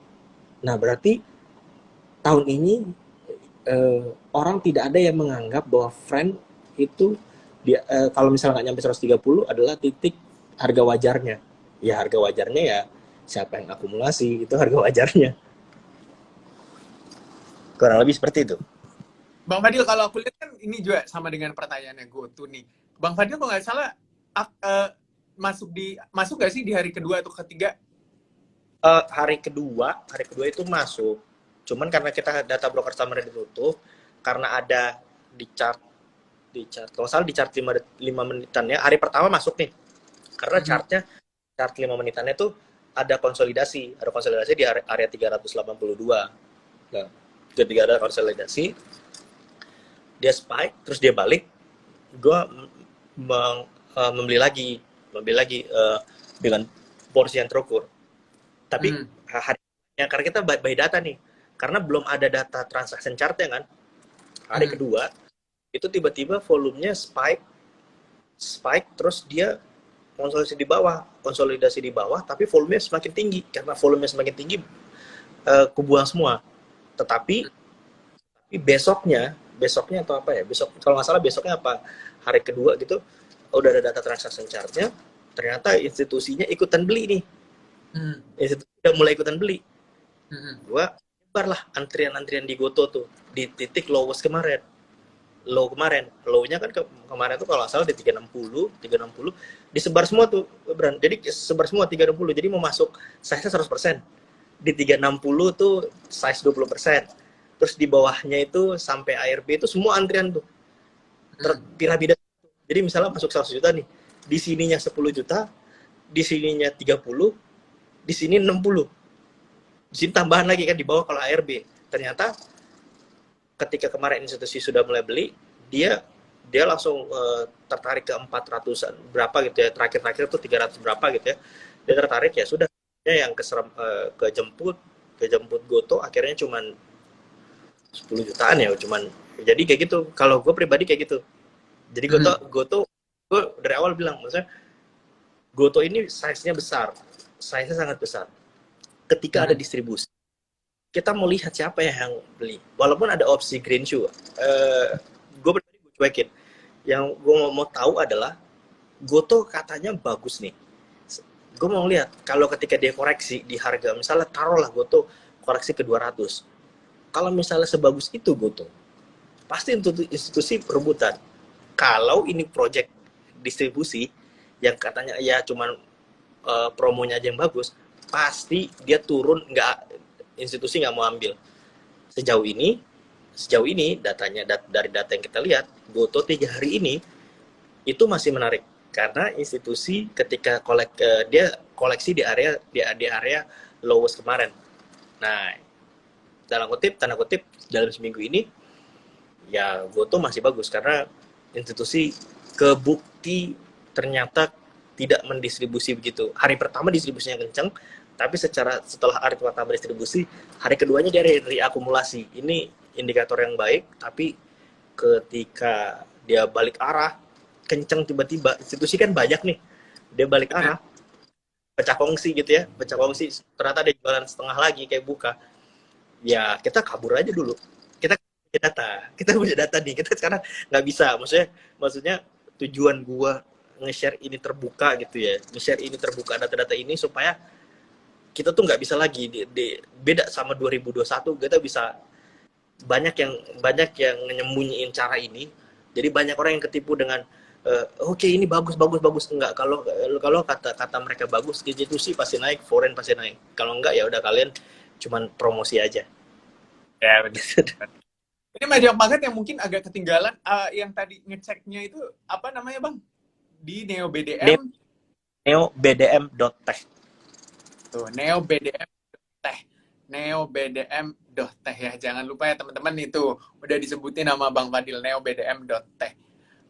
Nah, berarti tahun ini orang tidak ada yang menganggap bahwa friend itu dia kalau misalnya nggak nyampe 130 adalah titik harga wajarnya. Ya harga wajarnya ya siapa yang akumulasi, itu harga wajarnya. Kurang lebih seperti itu. Bang Fadil, kalau aku lihat kan ini juga sama dengan pertanyaannya GoTo nih. Bang Fadil kalau nggak salah masuk nggak sih di hari kedua atau ketiga? Hari kedua itu masuk. Cuman karena kita data broker summary ditutup, karena ada di chart kalau salah di chart 5 menitannya, hari pertama masuk nih. Karena chart 5 menitannya tuh ada konsolidasi di area 382. Nah, ketika ada konsolidasi, dia spike, terus dia balik, gue membeli lagi dengan porsi yang terukur. Tapi harinya, karena kita by data nih, karena belum ada data transaction chart-nya kan, hari kedua, itu tiba-tiba volumenya spike, terus dia konsolidasi di bawah, tapi volumenya semakin tinggi. Karena volumenya semakin tinggi, kebuang semua. Tetapi besoknya atau apa ya, kalau nggak salah besoknya apa, hari kedua gitu udah ada data transaction chart-nya, ternyata institusinya ikutan beli nih. Institusi udah mulai ikutan beli. Gua nyebar lah antrian-antrian di Goto tuh di titik lowest kemarin. Low-nya kan kemarin tuh kalau nggak salah di 360 disebar semua tuh, Bran. Jadi sebar semua 360. Jadi mau masuk size-nya 100%. Di 360 tuh size 20%. Terus di bawahnya itu sampai ARB itu semua antrian tuh. Piramida. Jadi misalnya masuk 100 juta nih, di sininya 10 juta, di sininya 30, di sini 60. Di sini tambahan lagi kan di bawah kalau ARB. Ternyata ketika kemarin institusi sudah mulai beli, dia langsung tertarik ke 400-an berapa gitu ya. Terakhir tuh 300 berapa gitu ya. Dia tertarik, ya sudah, yang kejemput Goto akhirnya cuman 10 jutaan ya, cuman jadi kayak gitu. Kalau gue pribadi kayak gitu. Jadi Goto gue dari awal bilang, maksudnya Goto ini size-nya besar, size-nya sangat besar. Ketika ada distribusi, kita mau lihat siapa yang beli. Walaupun ada opsi green shoe, gue pribadi gue cuekin. Yang gue mau tahu adalah Goto katanya bagus nih. Gue mau lihat kalau ketika dia koreksi di harga, misalnya taruhlah Goto koreksi ke 200. Kalau misalnya sebagus itu Goto, pasti untuk institusi perebutan. Kalau ini project distribusi yang katanya ya cuman promonya aja yang bagus, pasti dia turun, institusi nggak mau ambil. Sejauh ini datanya dari data yang kita lihat, Goto 3 hari ini itu masih menarik karena institusi ketika dia koleksi di area lowest kemarin. Nah, tanda kutip dalam seminggu ini ya Goto masih bagus karena institusi kebukti ternyata tidak mendistribusi begitu. Hari pertama distribusinya kencang, tapi setelah hari pertama distribusi, hari keduanya dia reakumulasi. Ini indikator yang baik, tapi ketika dia balik arah, kencang tiba-tiba, institusi kan banyak nih, dia balik arah, pecah kongsi gitu ya, ternyata dia jualan setengah lagi kayak buka. Ya kita kabur aja dulu. Kita punya data nih, kita sekarang nggak bisa, maksudnya tujuan gua nge-share ini terbuka gitu ya, nge-share ini terbuka data-data ini supaya kita tuh nggak bisa lagi beda sama 2021, kita bisa banyak yang nyembunyiin cara ini, jadi banyak orang yang ketipu dengan oke, ini bagus, enggak, kalau kata mereka bagus, institusi pasti naik, foreign pasti naik, kalau enggak ya udah kalian cuman promosi aja. Ya benar. Ini banyak banget yang mungkin agak ketinggalan. Yang tadi ngeceknya itu apa namanya Bang? Di NeoBDM. NeoBDM.tech. Tuh, NeoBDM.tech. NeoBDM.tech ya. Jangan lupa ya teman-teman, itu udah disebutin nama Bang Fadil, NeoBDM.tech.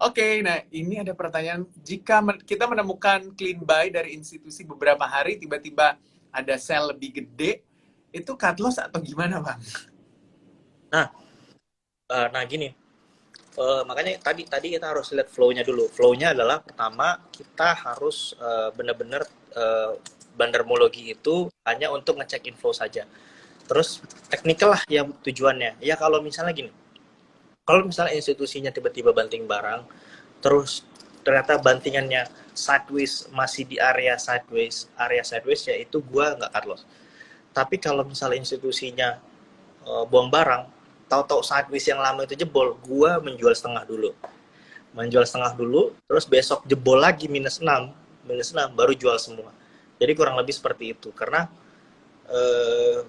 Oke, nah ini ada pertanyaan. Jika kita menemukan clean buy dari institusi beberapa hari, tiba-tiba ada sell lebih gede, itu cut loss atau gimana Bang? Nah gini, makanya tadi kita harus lihat flow-nya dulu. Flow-nya adalah pertama kita harus benar-benar bandarmologi itu hanya untuk ngecek inflow saja. Terus technical lah yang tujuannya. Ya kalau misalnya gini, kalau misalnya institusinya tiba-tiba banting barang, terus ternyata bantingannya sideways, masih di area sideways ya itu gua nggak cut loss. Tapi kalau misalnya institusinya buang barang, tahu-tahu sideways yang lama itu jebol, gua menjual setengah dulu, terus besok jebol lagi minus 6 baru jual semua. Jadi kurang lebih seperti itu, karena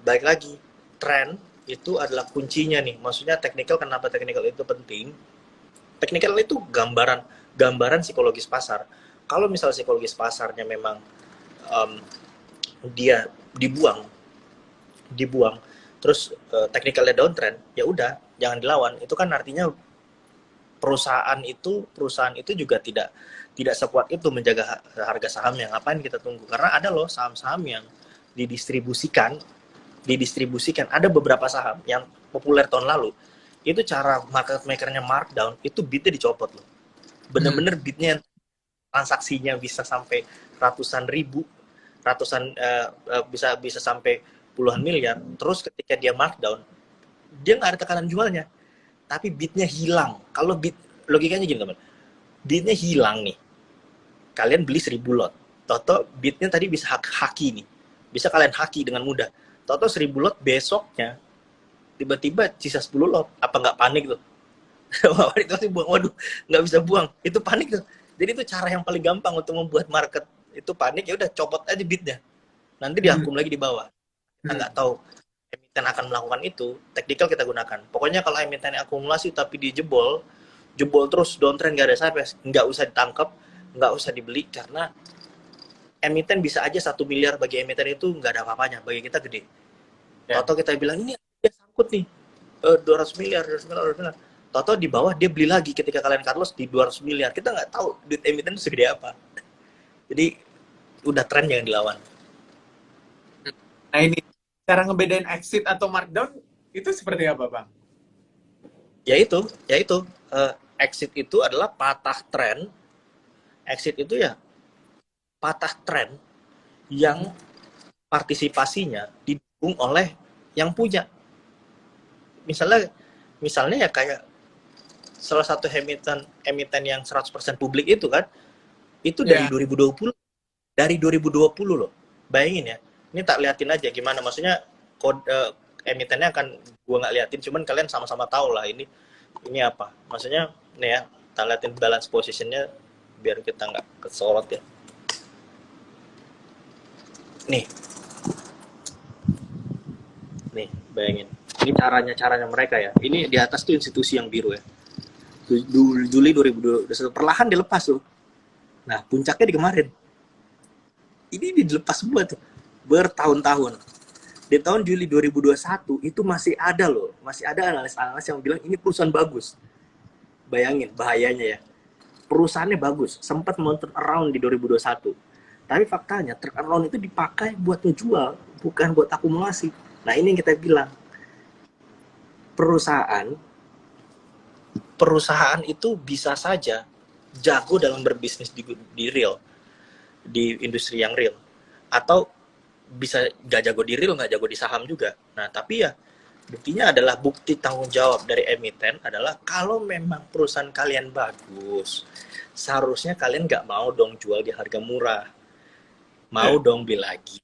baik lagi, tren itu adalah kuncinya nih. Maksudnya technical, kenapa technical itu penting? Technical itu gambaran psikologis pasar. Kalau misalnya psikologis pasarnya memang dia dibuang, terus technicalnya downtrend, ya udah jangan dilawan. Itu kan artinya perusahaan itu juga tidak sekuat itu menjaga harga sahamnya. Ngapain kita tunggu? Karena ada loh saham-saham yang didistribusikan. Ada beberapa saham yang populer tahun lalu, itu cara market makernya markdown, itu bidnya dicopot loh. Bener-bener bidnya, transaksinya bisa sampai ratusan ribu, bisa sampai puluhan miliar. Terus ketika dia markdown, dia nggak ada tekanan jualnya, tapi bidnya hilang. Kalau bid, logikanya gini teman, Beatnya hilang nih. Kalian beli 1.000 lot. Toto beatnya tadi bisa haki nih. Bisa kalian haki dengan mudah. Toto 1.000 lot besoknya tiba-tiba sisa 10 lot. Apa nggak panik tuh? Itu pasti buang. Waduh, nggak bisa buang. Itu panik tuh. Jadi itu cara yang paling gampang untuk membuat market itu panik. Ya udah copot aja beatnya. Nanti diakum lagi di bawah. Kita nggak tahu emiten akan melakukan itu. Technical kita gunakan. Pokoknya kalau emiten akumulasi tapi dijebol, jebol terus downtrend nggak ada sampai, nggak usah ditangkap, nggak usah dibeli, karena emiten bisa aja 1 miliar bagi emiten itu nggak ada apa-apanya, bagi kita gede. Toto kita bilang ini dia sangkut nih 200 miliar, 200 miliar, 200 miliar. Toto di bawah dia beli lagi ketika kalian cut loss di 200 miliar. Kita nggak tahu duit emiten itu segede apa. Jadi udah tren jangan dilawan. Nah ini cara ngebedain exit atau markdown itu seperti apa, Bang? Yaitu exit itu adalah patah tren. Exit itu ya patah tren yang partisipasinya didukung oleh yang punya. Misalnya ya kayak salah satu emiten yang 100% publik itu kan, itu dari 2020. Dari 2020 loh. Bayangin ya. Ini tak liatin aja gimana, maksudnya emitennya akan gua nggak liatin, cuman kalian sama-sama tahu lah ini apa. Maksudnya nih ya, tak liatin balance positionnya biar kita nggak kesorot ya. Nih, bayangin. Ini caranya mereka ya. Ini di atas tuh institusi yang biru ya. Juli 2021 perlahan dilepas tuh. Nah, puncaknya di kemarin. Ini dilepas semua tuh bertahun-tahun. Di tahun Juli 2021 itu masih ada loh, masih ada analis-analis yang bilang ini perusahaan bagus. Bayangin bahayanya ya. Perusahaannya bagus, sempat mau turn around di 2021. Tapi faktanya turn around itu dipakai buat ngejual, bukan buat akumulasi. Nah, ini yang kita bilang. Perusahaan itu bisa saja jago dalam berbisnis di real, di industri yang real, atau bisa gak jago di real, gak jago di saham juga. Nah, tapi ya buktinya adalah bukti tanggung jawab dari emiten adalah kalau memang perusahaan kalian bagus, seharusnya kalian gak mau dong jual di harga murah, mau dong beli lagi,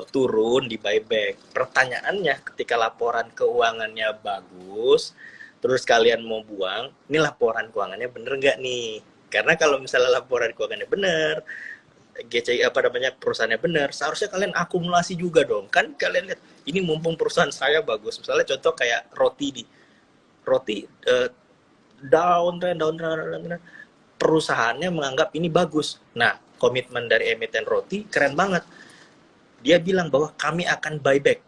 turun di buyback. Pertanyaannya ketika laporan keuangannya bagus, terus kalian mau buang, ini laporan keuangannya bener nggak nih? Karena kalau misalnya laporan keuangannya bener, GCI perusahaannya benar, seharusnya kalian akumulasi juga dong. Kan kalian lihat, ini mumpung perusahaan saya bagus. Misalnya contoh kayak roti down trend. Perusahaannya menganggap ini bagus. Nah, komitmen dari emiten roti keren banget. Dia bilang bahwa kami akan buyback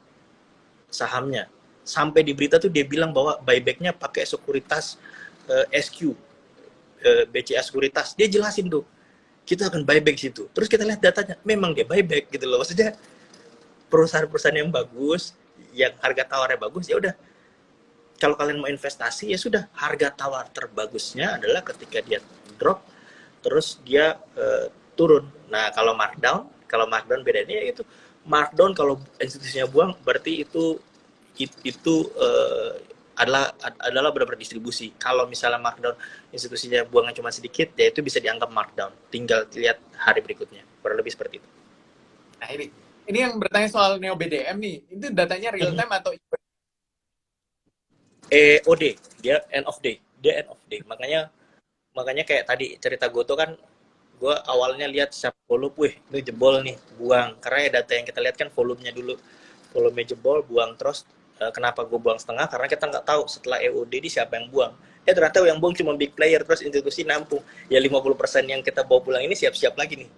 sahamnya. Sampai di berita tuh dia bilang bahwa buybacknya pakai sekuritas SQ, BCA Sekuritas. Dia jelasin tuh, kita akan buyback situ. Terus kita lihat datanya, memang dia buyback gitu loh. Maksudnya perusahaan-perusahaan yang bagus, yang harga tawarnya bagus, ya udah. Kalau kalian mau investasi, ya sudah. Harga tawar terbagusnya adalah ketika dia drop, terus dia turun. Nah, kalau markdown bedanya ya itu. Markdown kalau institusinya buang, berarti itu adalah benar-benar distribusi. Kalau misalnya markdown institusinya buangnya cuma sedikit, ya itu bisa dianggap markdown. Tinggal lihat hari berikutnya. Kurang lebih seperti itu. Nah ini yang bertanya soal Neo BDM nih, itu datanya real time atau EOD, dia end of day. Makanya kayak tadi cerita Goto kan, gue awalnya lihat siapa volume, wih itu jebol nih, buang. Karena ya data yang kita lihat kan volumenya dulu, volume jebol, buang terus. Kenapa gue buang setengah? Karena kita nggak tahu setelah EOD ini siapa yang buang. Ya ternyata yang buang cuma big player, terus institusi nampung. Ya 50% yang kita bawa pulang ini siap-siap lagi nih.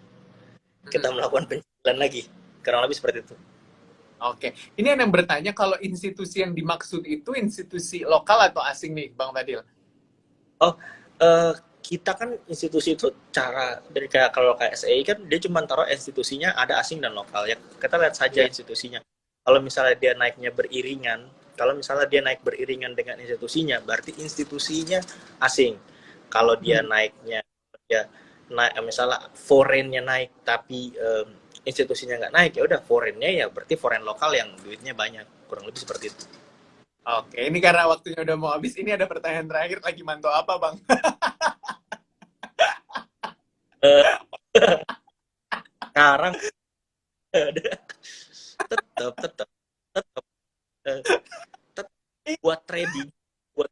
Kita melakukan pencicilan lagi. Kurang lebih seperti itu. Oke. Ini yang bertanya kalau institusi yang dimaksud itu institusi lokal atau asing nih, Bang Fadil? Kita kan institusi itu cara dari kalau kayak SEI kan dia cuma taruh institusinya ada asing dan lokal ya. Kita lihat saja institusinya. Kalau misalnya dia naiknya beriringan, dengan institusinya, berarti institusinya asing. Kalau dia naiknya, misalnya foreign-nya naik, tapi institusinya nggak naik, ya udah foreign-nya ya berarti foreign lokal yang duitnya banyak. Kurang lebih seperti itu. Oke, ini karena waktunya udah mau habis, ini ada pertanyaan terakhir, lagi mantau apa, Bang? Eh, sekarang tetap tetap tetap eh, tetap buat trading, buat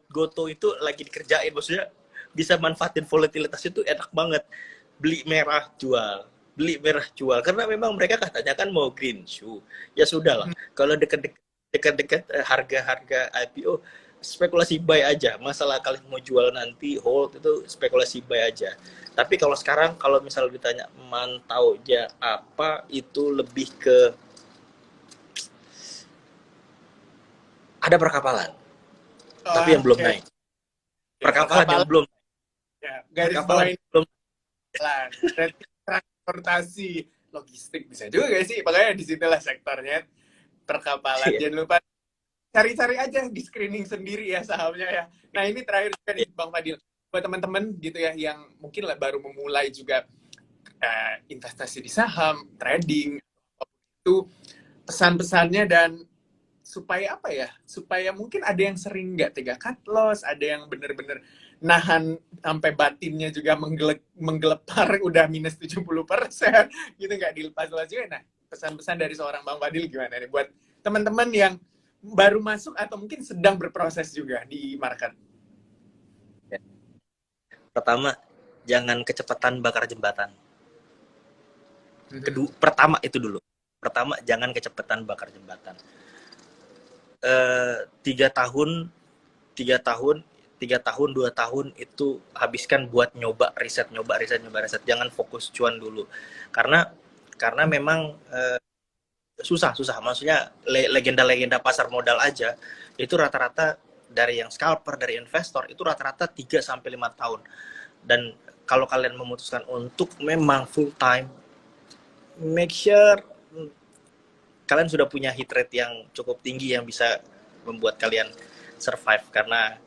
Goto itu lagi dikerjain, maksudnya bisa manfaatin volatilitas itu enak banget. Beli merah jual, beli merah jual, karena memang mereka katanya kan mau green shoe. Ya sudahlah, kalau dekat-dekat harga-harga IPO spekulasi buy aja. Masalah kalian mau jual nanti hold itu spekulasi buy aja. Tapi kalau sekarang kalau misal ditanya mantau aja apa, itu lebih ke ada perkapalan tapi Wah, yang belum oke. naik. Ya, Perkapalan yang perkapalan belum, ya. Garis perkapalan bawain yang belum. jalan. Berarti transportasi, logistik bisa juga gak sih? Makanya disitulah sektornya perkapalan. Iya, Jangan lupa cari-cari aja di screening sendiri ya sahamnya ya. Nah ini terakhir juga nih iya. Bang Fadil, buat teman-teman gitu ya yang mungkin lah baru memulai juga investasi di saham, trading, itu pesan-pesannya dan supaya apa ya? Supaya mungkin ada yang sering nggak tega cut loss, ada yang bener-bener nahan sampai batinnya juga menggelepar udah minus 70% gitu nggak dilepas-lepas juga. Nah, pesan-pesan dari seorang Bang Fadil gimana nih buat teman-teman yang baru masuk atau mungkin sedang berproses juga di market? Pertama, jangan kecepatan bakar jembatan. Mhm. Pertama itu dulu. Pertama, jangan kecepatan bakar jembatan. 3 tahun, 3 tahun, 3 tahun, 2 tahun itu habiskan buat nyoba riset, nyoba riset, nyoba riset. Jangan fokus cuan dulu, karena memang susah. Maksudnya legenda-legenda pasar modal aja itu rata-rata dari yang scalper, dari investor itu rata-rata 3 sampai 5 tahun. Dan kalau kalian memutuskan untuk memang full time, make sure kalian sudah punya hit rate yang cukup tinggi yang bisa membuat kalian survive. Karena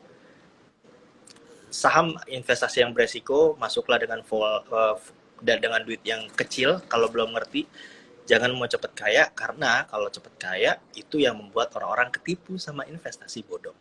saham investasi yang beresiko, masuklah dengan duit yang kecil. Kalau belum ngerti, jangan mau cepet kaya, karena kalau cepet kaya itu yang membuat orang-orang ketipu sama investasi bodong.